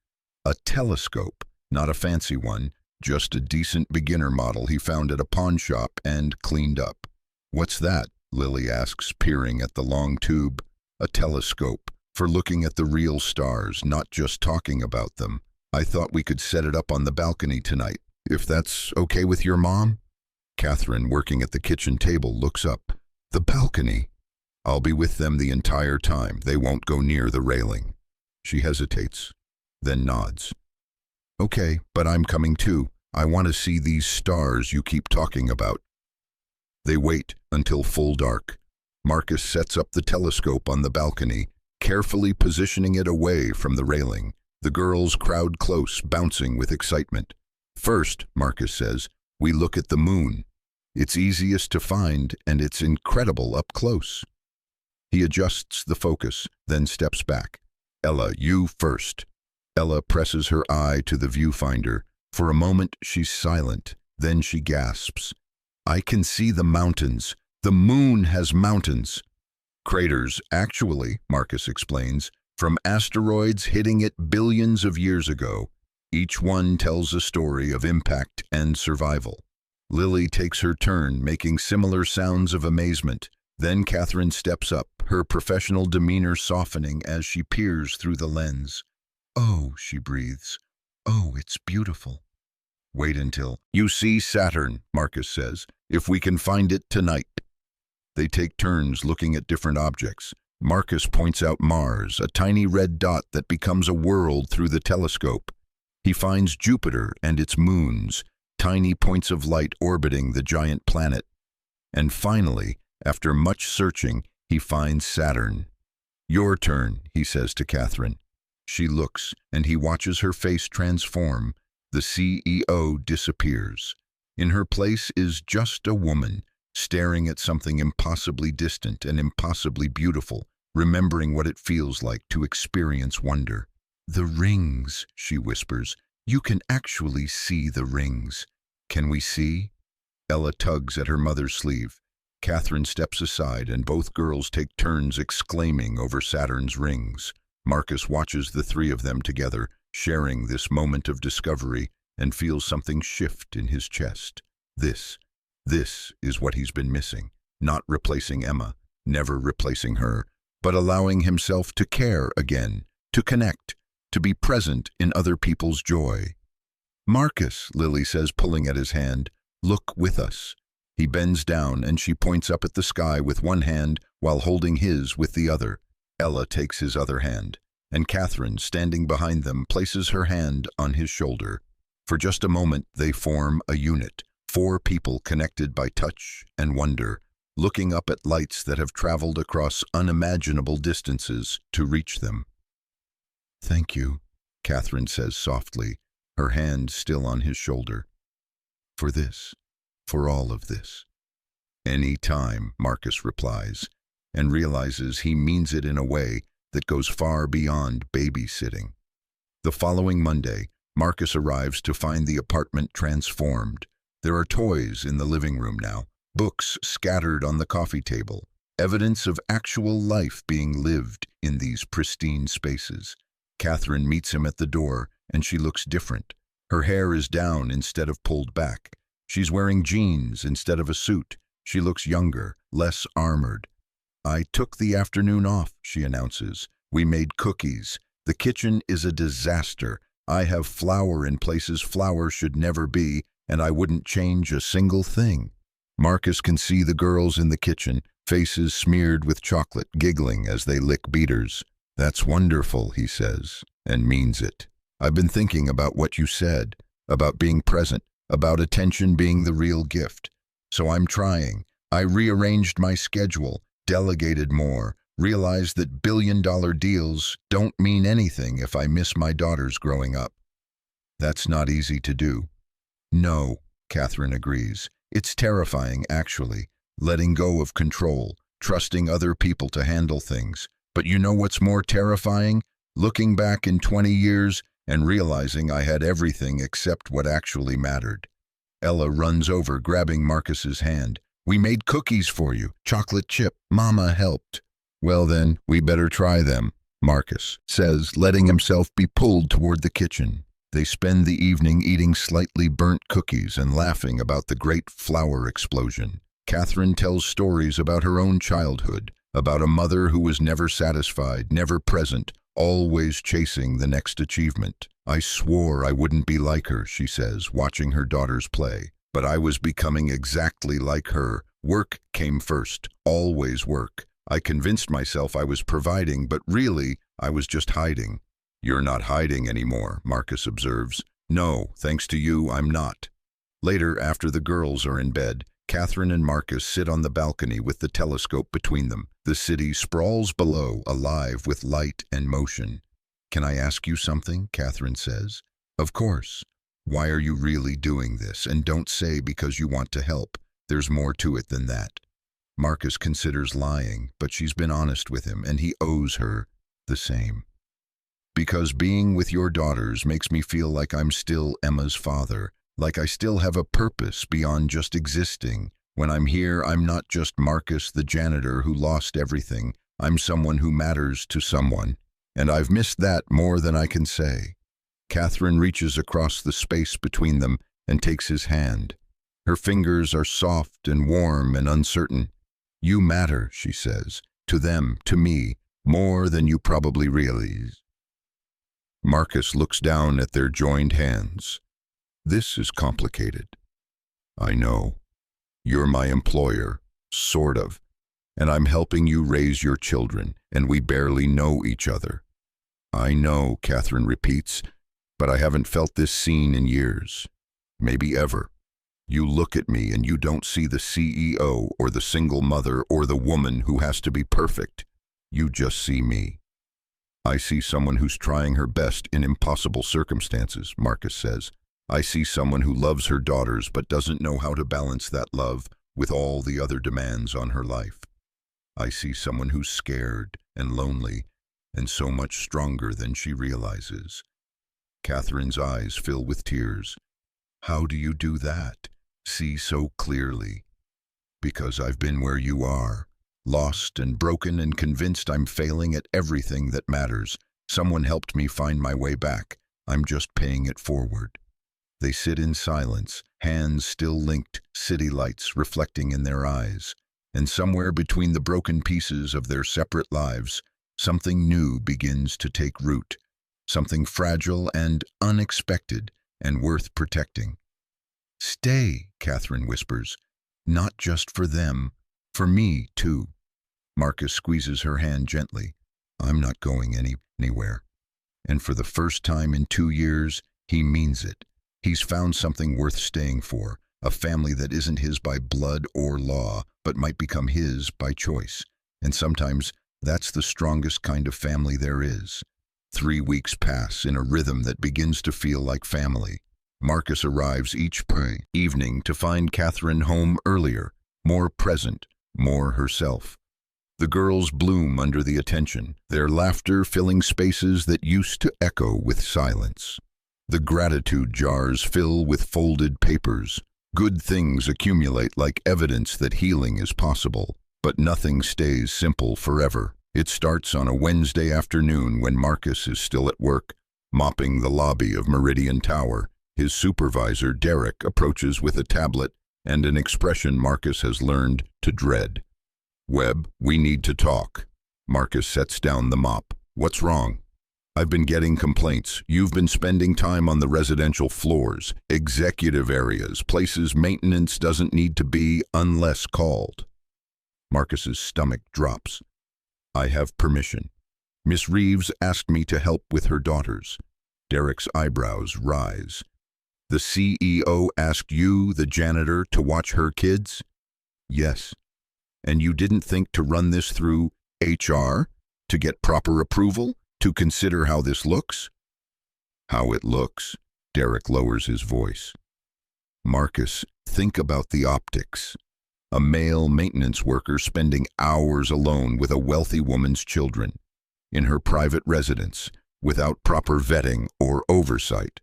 [SPEAKER 1] A telescope, not a fancy one, just a decent beginner model he found at a pawn shop and cleaned up. What's that? Lily asks, peering at the long tube. A telescope, for looking at the real stars, not just talking about them. I thought we could set it up on the balcony tonight, if that's okay with your mom? Catherine, working at the kitchen table, looks up. The balcony? I'll be with them the entire time. They won't go near the railing. She hesitates, then nods. Okay, but I'm coming too. I want to see these stars you keep talking about. They wait until full dark. Marcus sets up the telescope on the balcony, carefully positioning it away from the railing. The girls crowd close, bouncing with excitement. First, Marcus says, we look at the moon. It's easiest to find, and it's incredible up close. He adjusts the focus, then steps back. Ella, you first. Ella presses her eye to the viewfinder. For a moment, she's silent. Then she gasps. I can see the mountains. The moon has mountains. Craters, actually, Marcus explains, from asteroids hitting it billions of years ago. Each one tells a story of impact and survival. Lily takes her turn, making similar sounds of amazement. Then Catherine steps up, her professional demeanor softening as she peers through the lens. Oh, she breathes. Oh, it's beautiful. Wait until you see Saturn, Marcus says, if we can find it tonight. They take turns looking at different objects. Marcus points out Mars, a tiny red dot that becomes a world through the telescope. He finds Jupiter and its moons, tiny points of light orbiting the giant planet. And finally, after much searching, He finds Saturn. "Your turn," he says to Catherine. She looks, and he watches her face transform. The CEO disappears. In her place is just a woman, staring at something impossibly distant and impossibly beautiful, remembering what it feels like to experience wonder. "The rings," she whispers. "You can actually see the rings." "Can we see?" Ella tugs at her mother's sleeve. Catherine steps aside, and both girls take turns exclaiming over Saturn's rings. Marcus watches the three of them together, sharing this moment of discovery, and feels something shift in his chest. This is what he's been missing. Not replacing Emma, never replacing her, but allowing himself to care again, to connect, to be present in other people's joy. "Marcus," Lily says, pulling at his hand, "look with us." He bends down, and she points up at the sky with one hand while holding his with the other. Ella takes his other hand, and Catherine, standing behind them, places her hand on his shoulder. For just a moment they form a unit, 4 people connected by touch and wonder, looking up at lights that have traveled across unimaginable distances to reach them. "Thank you," Catherine says softly, her hand still on his shoulder. "For this, for all of this." "Any time," Marcus replies, and realizes he means it in a way that goes far beyond babysitting. The following Monday, Marcus arrives to find the apartment transformed. There are toys in the living room now, books scattered on the coffee table, evidence of actual life being lived in these pristine spaces. Catherine meets him at the door, and she looks different. Her hair is down instead of pulled back. She's wearing jeans instead of a suit. She looks younger, less armored. "I took the afternoon off," she announces. "We made cookies. The kitchen is a disaster. I have flour in places flour should never be, and I wouldn't change a single thing." Marcus can see the girls in the kitchen, faces smeared with chocolate, giggling as they lick beaters. "That's wonderful," he says, and means it. "I've been thinking about what you said, about being present, about attention being the real gift. So I'm trying. I rearranged my schedule, delegated more, realized that billion-dollar deals don't mean anything if I miss my daughters growing up." "That's not easy to do." "No," Catherine agrees. "It's terrifying, actually, letting go of control, trusting other people to handle things. But you know what's more terrifying? Looking back in 20 years and realizing I had everything except what actually mattered." Ella runs over, grabbing Marcus's hand. "We made cookies for you, chocolate chip. Mama helped." "Well then, we better try them," Marcus says, letting himself be pulled toward the kitchen. They spend the evening eating slightly burnt cookies and laughing about the great flour explosion. Catherine tells stories about her own childhood, about a mother who was never satisfied, never present, always chasing the next achievement. "I swore I wouldn't be like her," she says, watching her daughters play. "But I was becoming exactly like her. Work came first, always work. I convinced myself I was providing, but really, I was just hiding." "You're not hiding anymore," Marcus observes. "No, thanks to you, I'm not." Later, after the girls are in bed, Catherine and Marcus sit on the balcony with the telescope between them. The city sprawls below, alive with light and motion. "Can I ask you something?" Catherine says. "Of course." "Why are you really doing this? And don't say because you want to help. There's more to it than that." Marcus considers lying, but she's been honest with him, and he owes her the same. "Because being with your daughters makes me feel like I'm still Emma's father, like I still have a purpose beyond just existing. When I'm here, I'm not just Marcus the janitor who lost everything. I'm someone who matters to someone. And I've missed that more than I can say." Catherine reaches across the space between them and takes his hand. Her fingers are soft and warm and uncertain. "You matter," she says, "to them, to me, more than you probably realize." Marcus looks down at their joined hands. "This is complicated." "I know. You're my employer, sort of, and I'm helping you raise your children, and we barely know each other." "I know," Catherine repeats, "but I haven't felt this seen in years. Maybe ever." You look at me and you don't see the CEO or the single mother or the woman who has to be perfect. You just see me. I see someone who's trying her best in impossible circumstances, Marcus says. I see someone who loves her daughters but doesn't know how to balance that love with all the other demands on her life. I see someone who's scared and lonely and so much stronger than she realizes. Catherine's eyes fill with tears. How do you do that? See so clearly? Because I've been where you are, lost and broken and convinced I'm failing at everything that matters. Someone helped me find my way back. I'm just paying it forward. They sit in silence, hands still linked, city lights reflecting in their eyes. And somewhere between the broken pieces of their separate lives, something new begins to take root, something fragile and unexpected and worth protecting. Stay, Catherine whispers, not just for them, for me too. Marcus squeezes her hand gently. I'm not going anywhere. And for the first time in 2 years, he means it. He's found something worth staying for, a family that isn't his by blood or law, but might become his by choice. And sometimes that's the strongest kind of family there is. 3 weeks pass in a rhythm that begins to feel like family. Marcus arrives each evening to find Catherine home earlier, more present, more herself. The girls bloom under the attention, their laughter filling spaces that used to echo with silence. The gratitude jars fill with folded papers. Good things accumulate like evidence that healing is possible, but nothing stays simple forever. It starts on a Wednesday afternoon when Marcus is still at work, mopping the lobby of Meridian Tower. His supervisor, Derek, approaches with a tablet and an expression Marcus has learned to dread. Webb, we need to talk. Marcus sets down the mop. What's wrong? I've been getting complaints. You've been spending time on the residential floors, executive areas, places maintenance doesn't need to be unless called. Marcus's stomach drops. I have permission. Miss Reeves asked me to help with her daughters. Derek's eyebrows rise. The CEO asked you, the janitor, to watch her kids? Yes. And you didn't think to run this through HR? To get proper approval? To consider how this looks? How it looks? Derek lowers his voice. Marcus, think about the optics. A male maintenance worker spending hours alone with a wealthy woman's children, in her private residence, without proper vetting or oversight.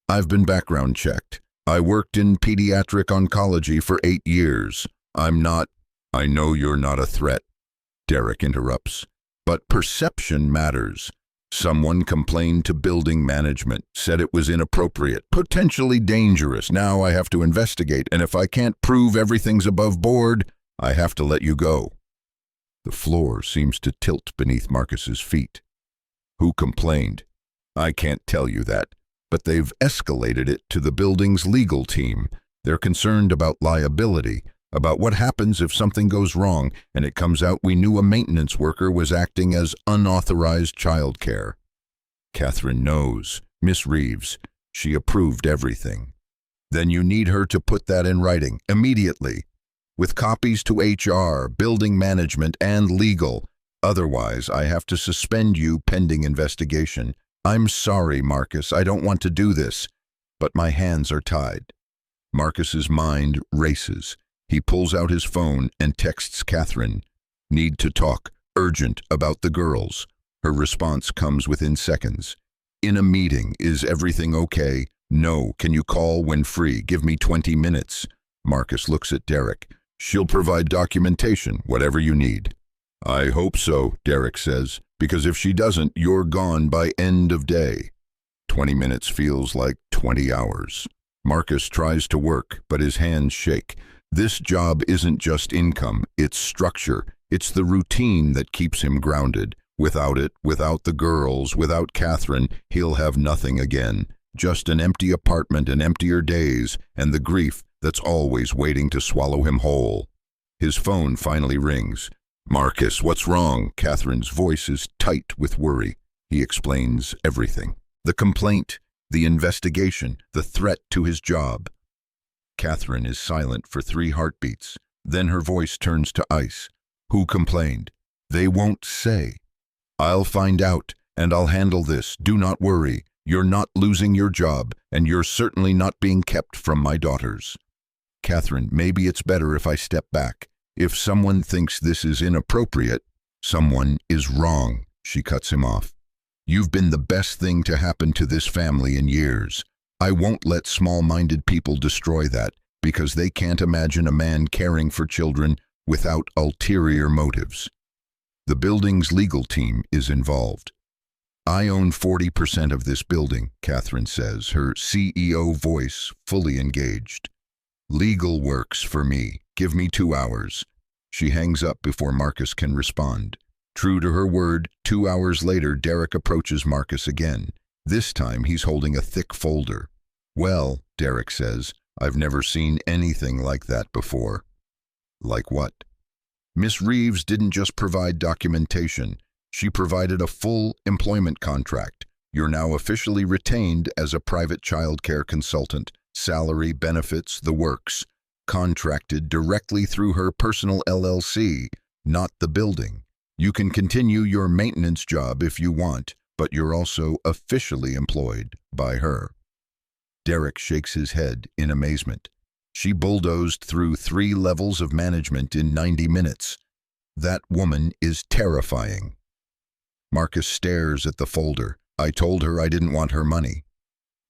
[SPEAKER 1] I've been background checked. I worked in pediatric oncology for 8 years. I know you're not a threat, Derek interrupts. But perception matters. Someone complained to building management, said it was inappropriate, potentially dangerous. Now I have to investigate, and if I can't prove everything's above board, I have to let you go. The floor seems to tilt beneath Marcus's feet. Who complained? I can't tell you that, but they've escalated it to the building's legal team. They're concerned about liability, about what happens if something goes wrong and it comes out we knew a maintenance worker was acting as unauthorized childcare. Catherine knows. Miss Reeves. She approved everything. Then you need her to put that in writing, immediately, with copies to HR, building management, and legal. Otherwise, I have to suspend you pending investigation. I'm sorry, Marcus, I don't want to do this, but my hands are tied. Marcus's mind races. He pulls out his phone and texts Catherine. Need to talk, urgent, about the girls. Her response comes within seconds. In a meeting, is everything okay? No, can you call when free? Give me 20 minutes. Marcus looks at Derek. She'll provide documentation, whatever you need. I hope so, Derek says, because if she doesn't, you're gone by end of day. 20 minutes feels like 20 hours. Marcus tries to work, but his hands shake. This job isn't just income, it's structure. It's the routine that keeps him grounded. Without it, without the girls, without Catherine, he'll have nothing again. Just an empty apartment and emptier days, and the grief that's always waiting to swallow him whole. His phone finally rings. Marcus, what's wrong? Catherine's voice is tight with worry. He explains everything. The complaint, the investigation, the threat to his job. Catherine is silent for 3 heartbeats. Then her voice turns to ice. Who complained? They won't say. I'll find out, and I'll handle this. Do not worry. You're not losing your job, and you're certainly not being kept from my daughters. Catherine, maybe it's better if I step back. If someone thinks this is inappropriate, someone is wrong. She cuts him off. You've been the best thing to happen to this family in years. I won't let small-minded people destroy that, because they can't imagine a man caring for children without ulterior motives. The building's legal team is involved. I own 40% of this building, Catherine says, her CEO voice fully engaged. Legal works for me. Give me 2 hours. She hangs up before Marcus can respond. True to her word, 2 hours later, Derek approaches Marcus again. This time, he's holding a thick folder. Well, Derek says, I've never seen anything like that before. Like what? Miss Reeves didn't just provide documentation. She provided a full employment contract. You're now officially retained as a private child care consultant. Salary, benefits, the works. Contracted directly through her personal LLC, not the building. You can continue your maintenance job if you want, but you're also officially employed by her. Derek shakes his head in amazement. She bulldozed through 3 levels of management in 90 minutes. That woman is terrifying. Marcus stares at the folder. I told her I didn't want her money.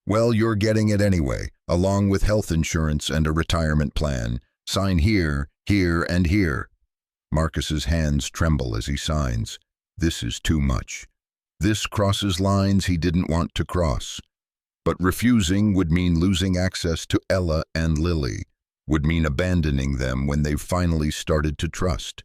[SPEAKER 1] Well, you're getting it anyway, along with health insurance and a retirement plan. Sign here, here, and here. Marcus's hands tremble as he signs. This is too much. This crosses lines he didn't want to cross. But refusing would mean losing access to Ella and Lily, would mean abandoning them when they've finally started to trust.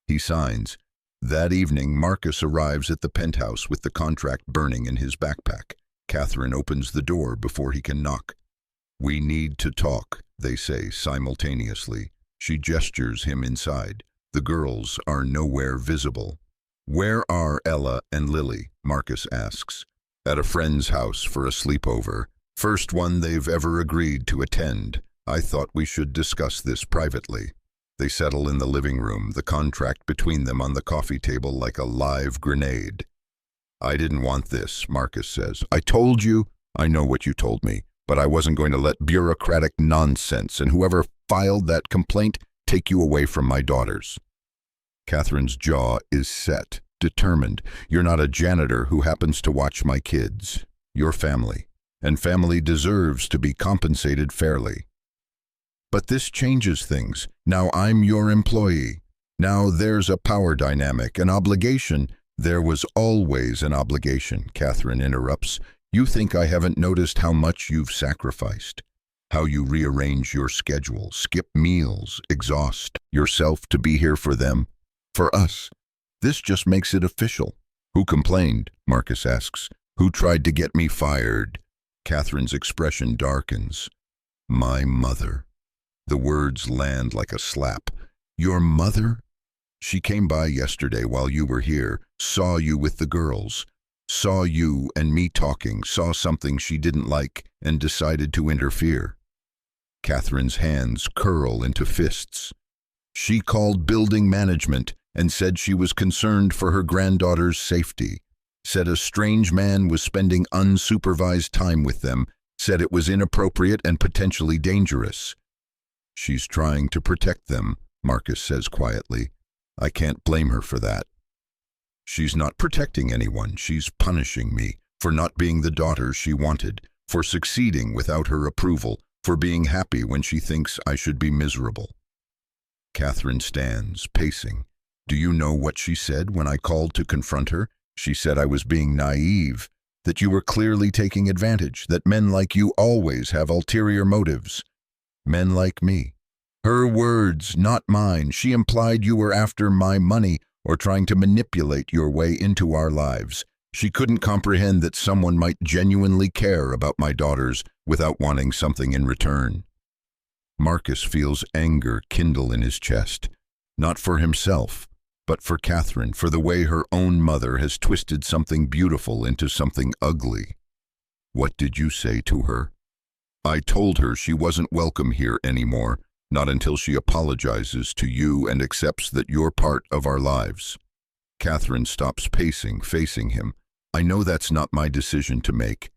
[SPEAKER 1] He signs. That evening, Marcus arrives at the penthouse with the contract burning in his backpack. Catherine opens the door before he can knock. We need to talk, they say simultaneously. She gestures him inside. The girls are nowhere visible. Where are Ella and Lily? Marcus asks. At a friend's house for a sleepover. First one they've ever agreed to attend. I thought we should discuss this privately. They settle in the living room, the contract between them on the coffee table like a live grenade. I didn't want this, Marcus says. I told you. I know what you told me, but I wasn't going to let bureaucratic nonsense and whoever filed that complaint take you away from my daughters. Catherine's jaw is set, determined. You're not a janitor who happens to watch my kids. You're family, and family deserves to be compensated fairly. But this changes things. Now I'm your employee. Now there's a power dynamic, an obligation. There was always an obligation, Catherine interrupts. You think I haven't noticed how much you've sacrificed? How you rearrange your schedule, skip meals, exhaust yourself to be here for them, for us. This just makes it official. Who complained? Marcus asks. Who tried to get me fired? Catherine's expression darkens. My mother. The words land like a slap. Your mother? She came by yesterday while you were here, saw you with the girls, saw you and me talking, saw something she didn't like, and decided to interfere. Catherine's hands curl into fists. She called building management and said she was concerned for her granddaughter's safety, said a strange man was spending unsupervised time with them, said it was inappropriate and potentially dangerous. She's trying to protect them, Marcus says quietly. I can't blame her for that. She's not protecting anyone. She's punishing me for not being the daughter she wanted, for succeeding without her approval, for being happy when she thinks I should be miserable. Catherine stands, pacing. Do you know what she said when I called to confront her? She said I was being naive, that you were clearly taking advantage, that men like you always have ulterior motives. Men like me. Her words, not mine. She implied you were after my money or trying to manipulate your way into our lives. She couldn't comprehend that someone might genuinely care about my daughters without wanting something in return. Marcus feels anger kindle in his chest, not for himself, but for Catherine, for the way her own mother has twisted something beautiful into something ugly. What did you say to her? I told her she wasn't welcome here anymore, not until she apologizes to you and accepts that you're part of our lives. Catherine stops pacing, facing him. I know that's not my decision to make.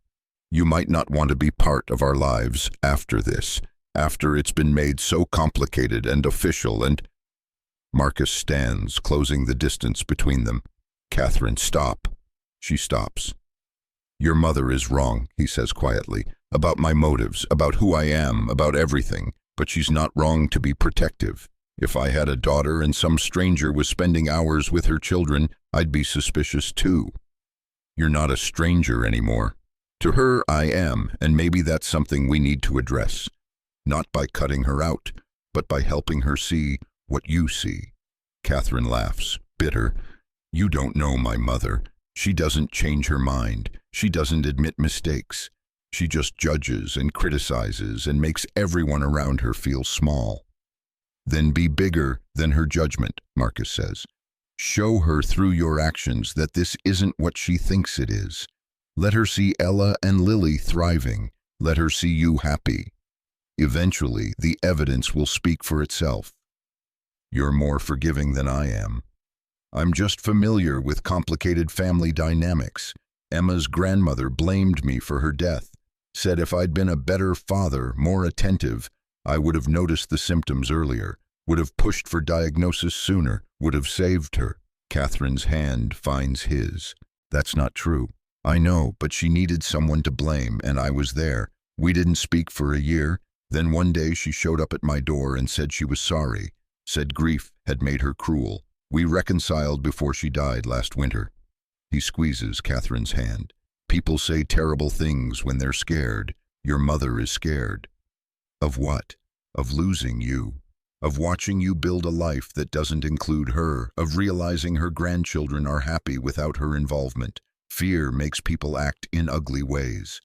[SPEAKER 1] You might not want to be part of our lives after this, after it's been made so complicated and official and... Marcus stands, closing the distance between them. Catherine, stop. She stops. Your mother is wrong, he says quietly, about my motives, about who I am, about everything, but she's not wrong to be protective. If I had a daughter and some stranger was spending hours with her children, I'd be suspicious too. You're not a stranger anymore. To her, I am, and maybe that's something we need to address. Not by cutting her out, but by helping her see what you see. Catherine laughs, bitter. You don't know my mother. She doesn't change her mind. She doesn't admit mistakes. She just judges and criticizes and makes everyone around her feel small. Then be bigger than her judgment, Marcus says. Show her through your actions that this isn't what she thinks it is. Let her see Ella and Lily thriving. Let her see you happy. Eventually, the evidence will speak for itself. You're more forgiving than I am. I'm just familiar with complicated family dynamics. Emma's grandmother blamed me for her death, said if I'd been a better father, more attentive, I would have noticed the symptoms earlier, would have pushed for diagnosis sooner, would have saved her. Catherine's hand finds his. That's not true. I know, but she needed someone to blame, and I was there. We didn't speak for a year. Then one day she showed up at my door and said she was sorry, said grief had made her cruel. We reconciled before she died last winter. He squeezes Catherine's hand. People say terrible things when they're scared. Your mother is scared. Of what? Of losing you. Of watching you build a life that doesn't include her. Of realizing her grandchildren are happy without her involvement. Fear makes people act in ugly ways.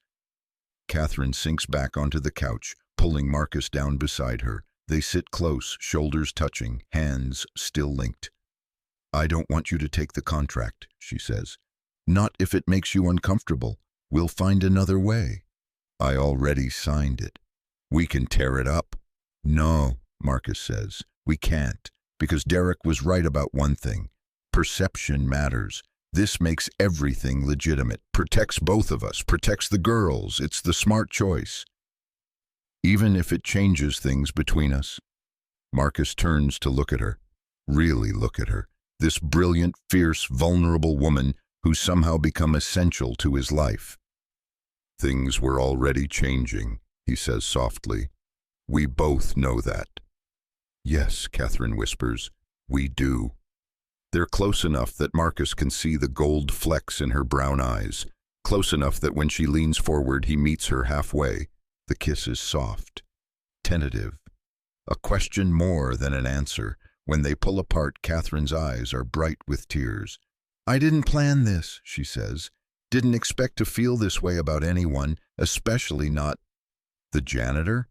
[SPEAKER 1] Catherine sinks back onto the couch, pulling Marcus down beside her. They sit close, shoulders touching, hands still linked. I don't want you to take the contract, she says. Not if it makes you uncomfortable. We'll find another way. I already signed it. We can tear it up. No, Marcus says. We can't, because Derek was right about one thing. Perception matters. This makes everything legitimate, protects both of us, protects the girls. It's the smart choice. Even if it changes things between us. Marcus turns to look at her. Really look at her. This brilliant, fierce, vulnerable woman who's somehow become essential to his life. Things were already changing, he says softly. We both know that. Yes, Catherine whispers. We do. They're close enough that Marcus can see the gold flecks in her brown eyes, close enough that when she leans forward he meets her halfway. The kiss is soft, tentative, a question more than an answer. When they pull apart, Catherine's eyes are bright with tears. I didn't plan this, she says. Didn't expect to feel this way about anyone, especially not the janitor,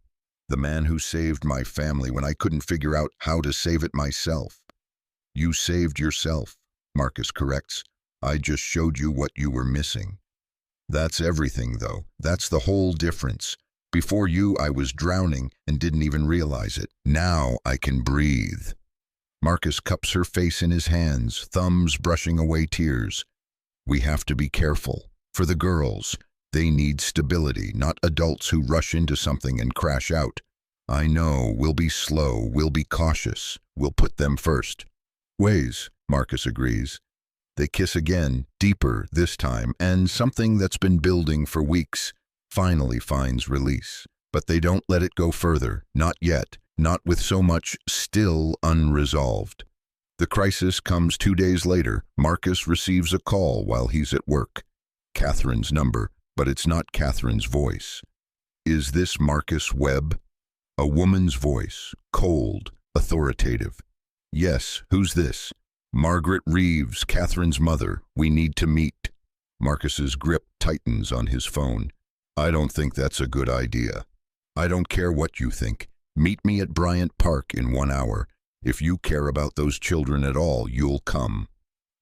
[SPEAKER 1] the man who saved my family when I couldn't figure out how to save it myself. You saved yourself, Marcus corrects. I just showed you what you were missing. That's everything, though. That's the whole difference. Before you, I was drowning and didn't even realize it. Now I can breathe. Marcus cups her face in his hands, thumbs brushing away tears. We have to be careful. For the girls, they need stability, not adults who rush into something and crash out. I know, we'll be slow, we'll be cautious, we'll put them first. Ways, Marcus agrees. They kiss again, deeper this time, and something that's been building for weeks finally finds release. But they don't let it go further, not yet. Not with so much still unresolved. The crisis comes 2 days later. Marcus receives a call while he's at work. Catherine's number, but it's not Catherine's voice. Is this Marcus Webb? A woman's voice, cold, authoritative. Yes, who's this? Margaret Reeves, Catherine's mother. We need to meet. Marcus's grip tightens on his phone. I don't think that's a good idea. I don't care what you think. Meet me at Bryant Park in 1 hour. If you care about those children at all, you'll come.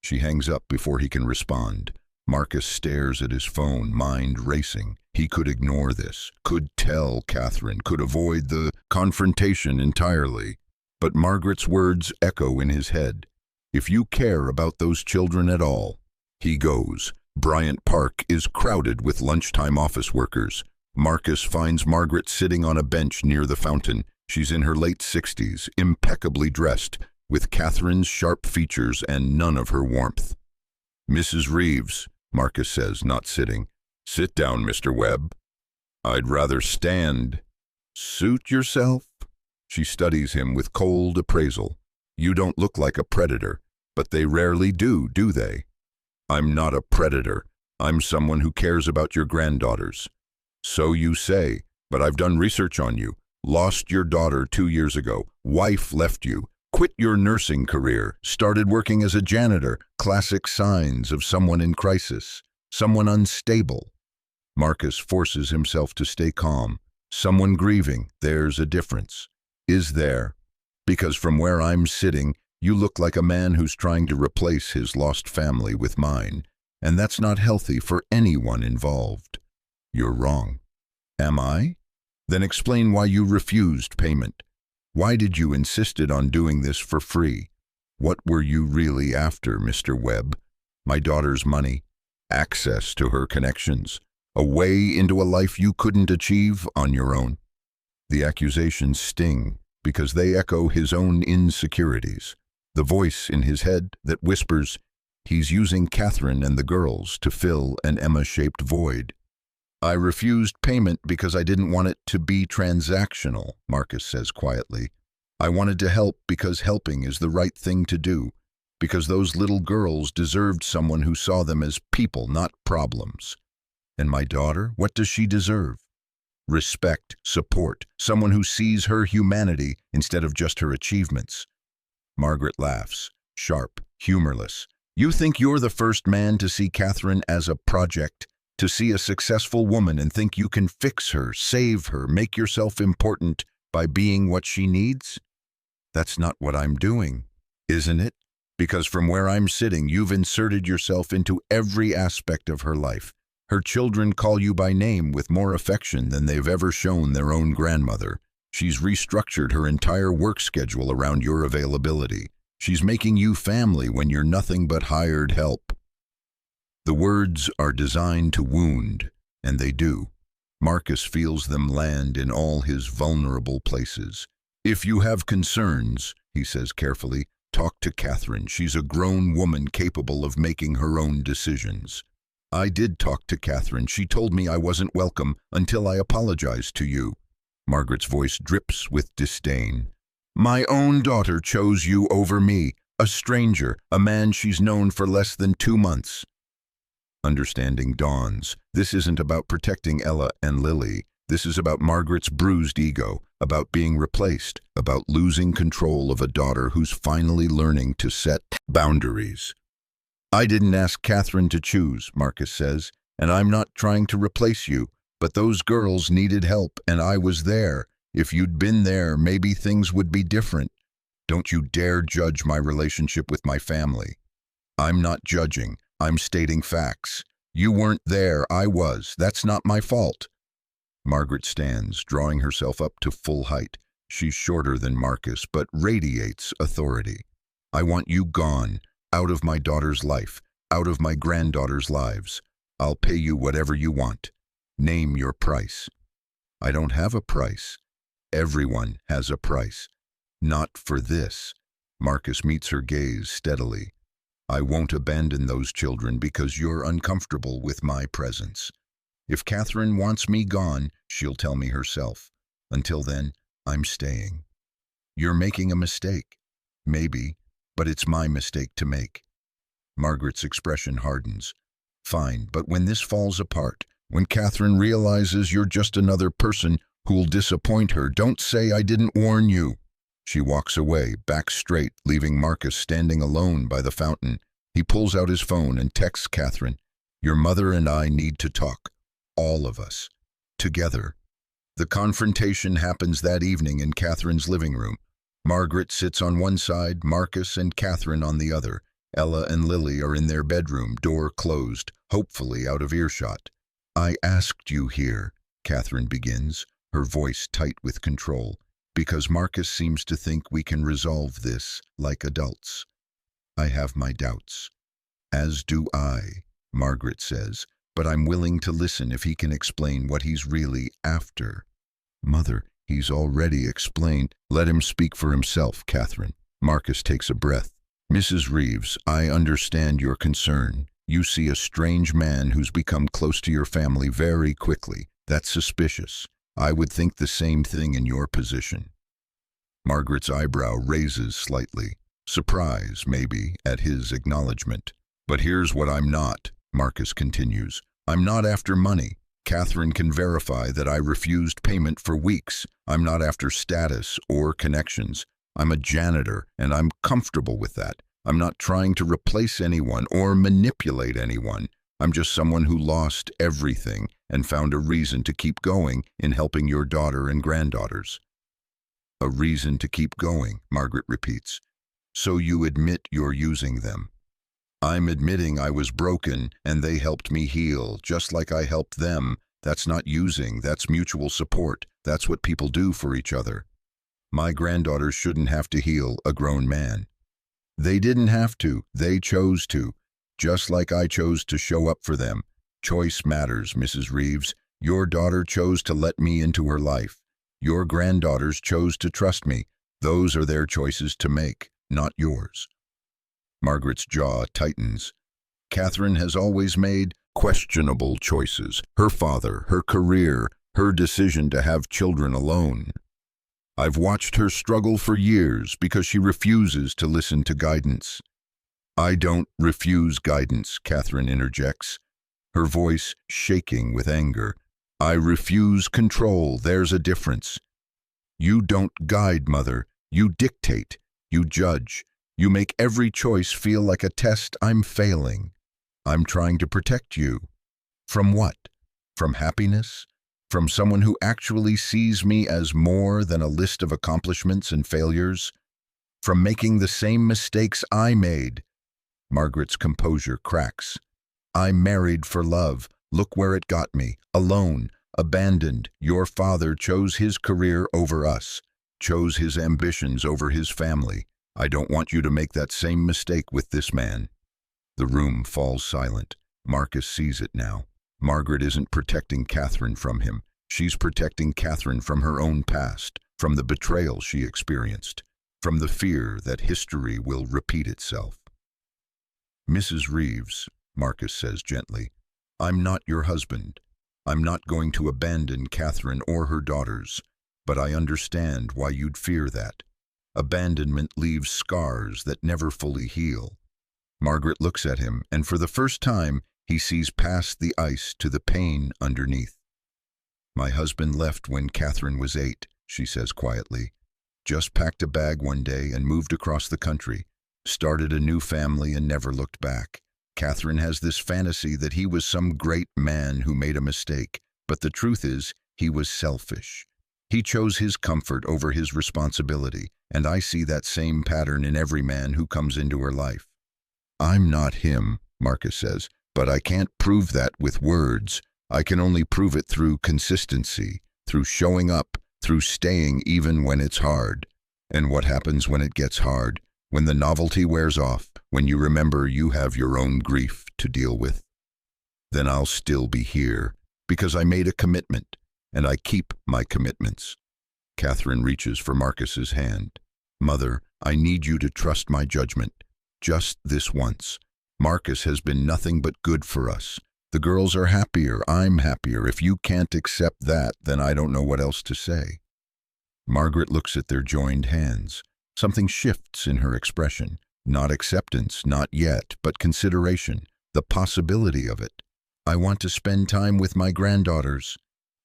[SPEAKER 1] She hangs up before he can respond. Marcus stares at his phone, mind racing. He could ignore this, could tell Catherine, could avoid the confrontation entirely. But Margaret's words echo in his head. If you care about those children at all. He goes. Bryant Park is crowded with lunchtime office workers. Marcus finds Margaret sitting on a bench near the fountain. She's in her late 60s, impeccably dressed, with Catherine's sharp features and none of her warmth. "Mrs. Reeves," Marcus says, not sitting. "Sit down, Mr. Webb." "I'd rather stand." "Suit yourself?" She studies him with cold appraisal. "You don't look like a predator, but they rarely do they?" "I'm not a predator. I'm someone who cares about your granddaughters." "So you say, but I've done research on you. Lost your daughter 2 years ago. Wife left you. Quit your nursing career. Started working as a janitor. Classic signs of someone in crisis. Someone unstable." Marcus forces himself to stay calm. "Someone grieving. There's a difference." "Is there?" "Because from where I'm sitting, you look like a man who's trying to replace his lost family with mine, and that's not healthy for anyone involved." "You're wrong." "Am I?" "Then explain why you refused payment. Why did you insisted on doing this for free? What were you really after, Mr. Webb?" "My daughter's money, access to her connections, a way into a life you couldn't achieve on your own." The accusations sting because they echo his own insecurities. The voice in his head that whispers, he's using Catherine and the girls to fill an Emma-shaped void. "I refused payment because I didn't want it to be transactional," Marcus says quietly. "I wanted to help because helping is the right thing to do, because those little girls deserved someone who saw them as people, not problems. And my daughter, what does she deserve? Respect, support, someone who sees her humanity instead of just her achievements." Margaret laughs, sharp, humorless. "You think you're the first man to see Catherine as a project, to see a successful woman and think you can fix her, save her, make yourself important by being what she needs? That's not what I'm doing, isn't it? Because from where I'm sitting, you've inserted yourself into every aspect of her life. Her children call you by name with more affection than they've ever shown their own grandmother. She's restructured her entire work schedule around your availability. She's making you family when you're nothing but hired help." The words are designed to wound, and they do. Marcus feels them land in all his vulnerable places. "If you have concerns," he says carefully, "talk to Catherine. She's a grown woman capable of making her own decisions." "I did talk to Catherine. She told me I wasn't welcome until I apologized to you." Margaret's voice drips with disdain. "My own daughter chose you over me, a stranger, a man she's known for less than 2 months. Understanding dawns. This isn't about protecting Ella and Lily. This is about Margaret's bruised ego, about being replaced, about losing control of a daughter who's finally learning to set boundaries. "I didn't ask Catherine to choose," Marcus says, "and I'm not trying to replace you, but those girls needed help, and I was there. If you'd been there, maybe things would be different. Don't you dare judge my relationship with my family." "I'm not judging. I'm stating facts. You weren't there, I was. That's not my fault." Margaret stands, drawing herself up to full height. She's shorter than Marcus, but radiates authority. "I want you gone, out of my daughter's life, out of my granddaughter's lives. I'll pay you whatever you want. Name your price." "I don't have a price." "Everyone has a price." "Not for this." Marcus meets her gaze steadily. "I won't abandon those children because you're uncomfortable with my presence. If Catherine wants me gone, she'll tell me herself. Until then, I'm staying." "You're making a mistake." "Maybe, but it's my mistake to make." Margaret's expression hardens. "Fine, but when this falls apart, when Catherine realizes you're just another person who'll disappoint her, don't say I didn't warn you." She walks away, back straight, leaving Marcus standing alone by the fountain. He pulls out his phone and texts Catherine, "Your mother and I need to talk. All of us. Together." The confrontation happens that evening in Catherine's living room. Margaret sits on one side, Marcus and Catherine on the other. Ella and Lily are in their bedroom, door closed, hopefully out of earshot. I asked you here, Catherine begins, her voice tight with control, because Marcus seems to think we can resolve this like adults. I have my doubts. As do I, Margaret says, but I'm willing to listen if he can explain what he's really after. Mother, he's already explained. Let him speak for himself, Catherine. Marcus takes a breath. Mrs. Reeves, I understand your concern. You see a strange man who's become close to your family very quickly. That's suspicious. I would think the same thing in your position. Margaret's eyebrow raises slightly. Surprise, maybe, at his acknowledgement. But here's what I'm not, Marcus continues. I'm not after money. Catherine can verify that I refused payment for weeks. I'm not after status or connections. I'm a janitor, and I'm comfortable with that. I'm not trying to replace anyone or manipulate anyone. I'm just someone who lost everything and found a reason to keep going in helping your daughter and granddaughters. A reason to keep going, Margaret repeats. So you admit you're using them. I'm admitting I was broken and they helped me heal, just like I helped them. That's not using, that's mutual support. That's what people do for each other. My granddaughters shouldn't have to heal a grown man. They didn't have to, they chose to. Just like I chose to show up for them. Choice matters, Mrs. Reeves. Your daughter chose to let me into her life. Your granddaughters chose to trust me. Those are their choices to make, not yours. Margaret's jaw tightens. Catherine has always made questionable choices. Her father, her career, her decision to have children alone. I've watched her struggle for years because she refuses to listen to guidance. I don't refuse guidance, Catherine interjects, her voice shaking with anger. I refuse control. There's a difference. You don't guide, Mother. You dictate. You judge. You make every choice feel like a test. I'm failing. I'm trying to protect you. From what? From happiness? From someone who actually sees me as more than a list of accomplishments and failures? From making the same mistakes I made? Margaret's composure cracks. I married for love. Look where it got me. Alone, abandoned. Your father chose his career over us, chose his ambitions over his family. I don't want you to make that same mistake with this man. The room falls silent. Marcus sees it now. Margaret isn't protecting Catherine from him. She's protecting Catherine from her own past, from the betrayal she experienced, from the fear that history will repeat itself. Mrs. Reeves, Marcus says gently, I'm not your husband. I'm not going to abandon Catherine or her daughters, but I understand why you'd fear that. Abandonment leaves scars that never fully heal. Margaret looks at him, and for the first time, he sees past the ice to the pain underneath. My husband left when Catherine was 8, she says quietly. Just packed a bag one day and moved across the country. Started a new family and never looked back. Catherine has this fantasy that he was some great man who made a mistake, but the truth is, he was selfish. He chose his comfort over his responsibility, and I see that same pattern in every man who comes into her life. I'm not him, Marcus says, but I can't prove that with words. I can only prove it through consistency, through showing up, through staying even when it's hard. And what happens when it gets hard? When the novelty wears off, when you remember you have your own grief to deal with? Then I'll still be here, because I made a commitment, and I keep my commitments. Catherine reaches for Marcus's hand. Mother, I need you to trust my judgment. Just this once. Marcus has been nothing but good for us. The girls are happier, I'm happier. If you can't accept that, then I don't know what else to say. Margaret looks at their joined hands. Something shifts in her expression. Not acceptance, not yet, but consideration, the possibility of it. I want to spend time with my granddaughters,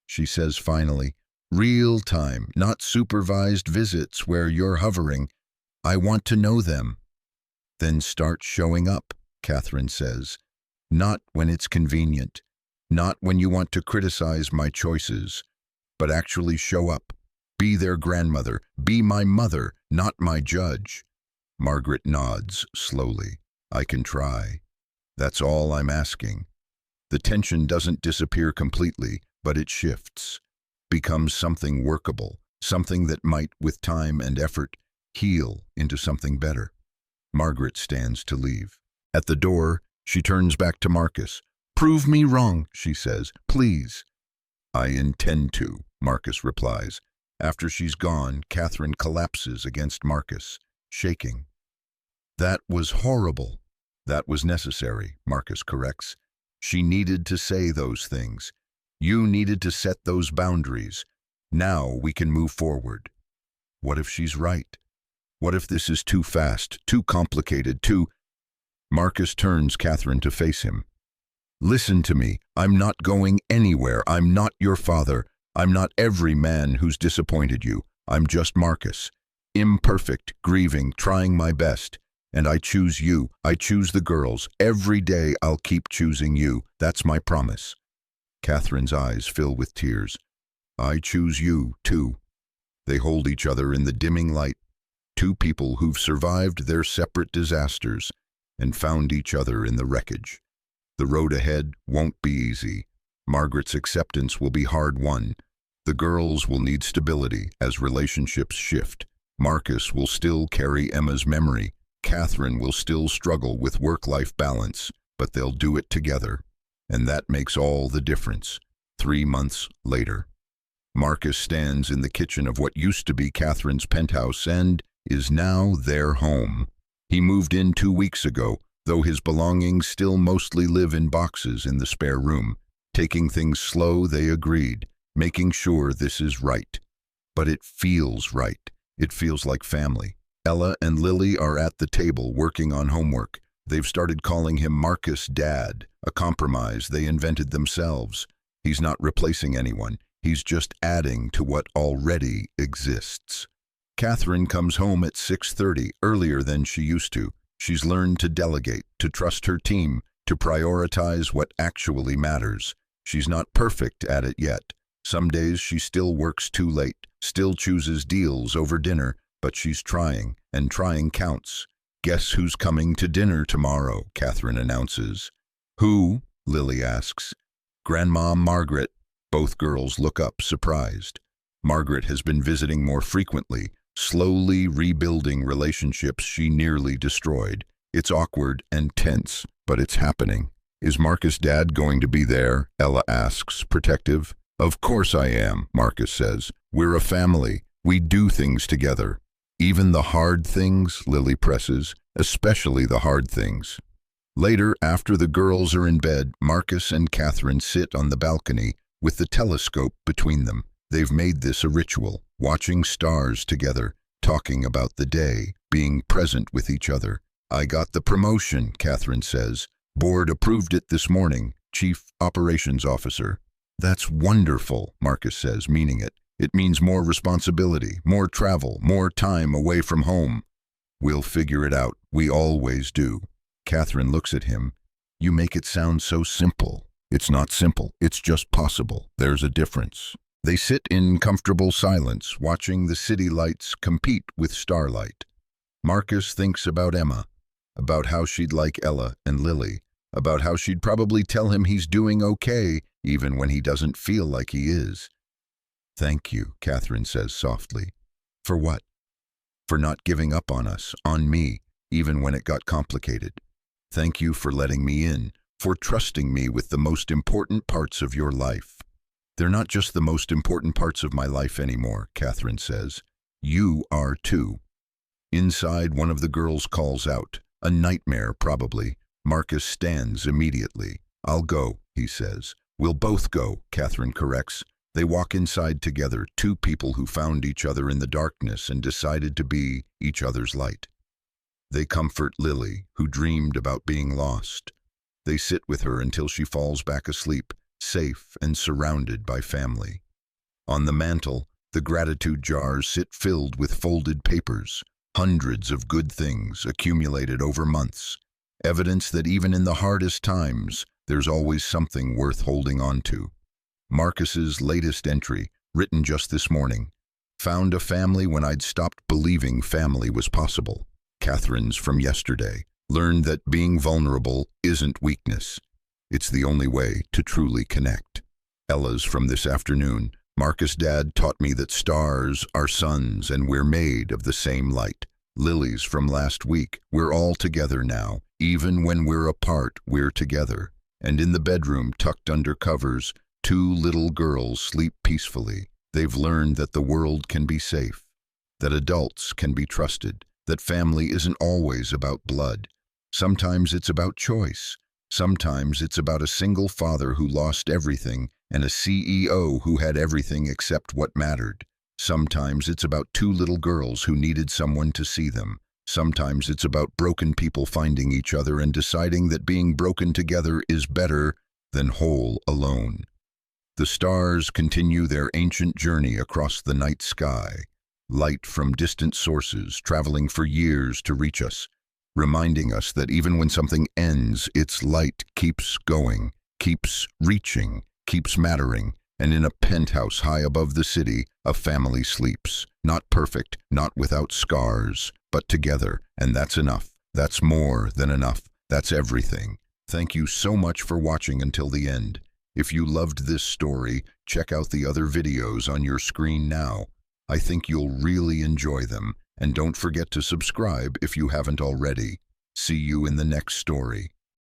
[SPEAKER 1] she says finally. Real time, not supervised visits where you're hovering. I want to know them. Then start showing up, Catherine says. Not when it's convenient, not when you want to criticize my choices, but actually show up. Be their grandmother, be my mother, not my judge. Margaret nods slowly. I can try. That's all I'm asking. The tension doesn't disappear completely, but it shifts, becomes something workable, something that might, with time and effort, heal into something better. Margaret stands to leave. At the door, she turns back to Marcus. "Prove me wrong," she says. "Please." "I intend to," Marcus replies. After she's gone, Catherine collapses against Marcus, shaking. "That was horrible." "That was necessary," Marcus corrects. "She needed to say those things. You needed to set those boundaries. Now we can move forward." What if she's right? What if this is too fast, too complicated, too... Marcus turns Catherine to face him. "Listen to me. I'm not going anywhere. I'm not your father. I'm not every man who's disappointed you. I'm just Marcus. Imperfect, grieving, trying my best. And I choose you. I choose the girls. Every day I'll keep choosing you. That's my promise." Catherine's eyes fill with tears. "I choose you, too." They hold each other in the dimming light. Two people who've survived their separate disasters and found each other in the wreckage. The road ahead won't be easy. Margaret's acceptance will be hard-won. The girls will need stability as relationships shift. Marcus will still carry Emma's memory. Catherine will still struggle with work-life balance, but they'll do it together. And that makes all the difference. 3 months later. Marcus stands in the kitchen of what used to be Catherine's penthouse and is now their home. He moved in 2 weeks ago, though his belongings still mostly live in boxes in the spare room. Taking things slow, they agreed, making sure this is right. But it feels right. It feels like family. Ella and Lily are at the table working on homework. They've started calling him Marcus Dad, a compromise they invented themselves. He's not replacing anyone. He's just adding to what already exists. Catherine comes home at 6:30, earlier than she used to. She's learned to delegate, to trust her team, to prioritize what actually matters. She's not perfect at it yet. Some days she still works too late, still chooses deals over dinner, but she's trying, and trying counts. "Guess who's coming to dinner tomorrow?" Catherine announces. "Who?" Lily asks. "Grandma Margaret." Both girls look up, surprised. Margaret has been visiting more frequently, slowly rebuilding relationships she nearly destroyed. It's awkward and tense, but it's happening. "Is Marcus' dad going to be there?" Ella asks, protective. "Of course I am," Marcus says. "We're a family. We do things together." "Even the hard things?" Lily presses. "Especially the hard things." Later, after the girls are in bed, Marcus and Catherine sit on the balcony with the telescope between them. They've made this a ritual, watching stars together, talking about the day, being present with each other. "I got the promotion," Catherine says. "Board approved it this morning, Chief Operations Officer." "That's wonderful," Marcus says, meaning it. "It means more responsibility, more travel, more time away from home." "We'll figure it out. We always do." Catherine looks at him. "You make it sound so simple." "It's not simple. It's just possible. There's a difference." They sit in comfortable silence, watching the city lights compete with starlight. Marcus thinks about Emma, about how she'd like Ella and Lily, about how she'd probably tell him he's doing okay, even when he doesn't feel like he is. "Thank you," Catherine says softly. "For what?" "For not giving up on us, on me, even when it got complicated. Thank you for letting me in, for trusting me with the most important parts of your life." "They're not just the most important parts of my life anymore," Catherine says. "You are too." Inside, one of the girls calls out. A nightmare, probably. Marcus stands immediately. "I'll go," he says. "We'll both go," Catherine corrects. They walk inside together, two people who found each other in the darkness and decided to be each other's light. They comfort Lily, who dreamed about being lost. They sit with her until she falls back asleep, safe and surrounded by family. On the mantel, the gratitude jars sit filled with folded papers, hundreds of good things accumulated over months, evidence that even in the hardest times, there's always something worth holding on to. Marcus's latest entry, written just this morning, "Found a family when I'd stopped believing family was possible." Catherine's from yesterday, "Learned that being vulnerable isn't weakness. It's the only way to truly connect. Ella's from this afternoon. Marcus' dad taught me that stars are suns and we're made of the same light. Lily's from last week. We're all together now. Even when we're apart, we're together. And in the bedroom, tucked under covers, two little girls sleep peacefully. They've learned that the world can be safe, that adults can be trusted, that family isn't always about blood. Sometimes it's about choice. Sometimes it's about a single father who lost everything and a CEO who had everything except what mattered. Sometimes it's about two little girls who needed someone to see them. Sometimes it's about broken people finding each other and deciding that being broken together is better than whole alone. The stars continue their ancient journey across the night sky, light from distant sources traveling for years to reach us, reminding us that even when something ends, its light keeps going, keeps reaching, keeps mattering, and in a penthouse high above the city, a family sleeps. Not perfect, not without scars, but together, and that's enough. That's more than enough. That's everything. Thank you so much for watching until the end. If you loved this story, check out the other videos on your screen now. I think you'll really enjoy them, and don't forget to subscribe if you haven't already. See you in the next story.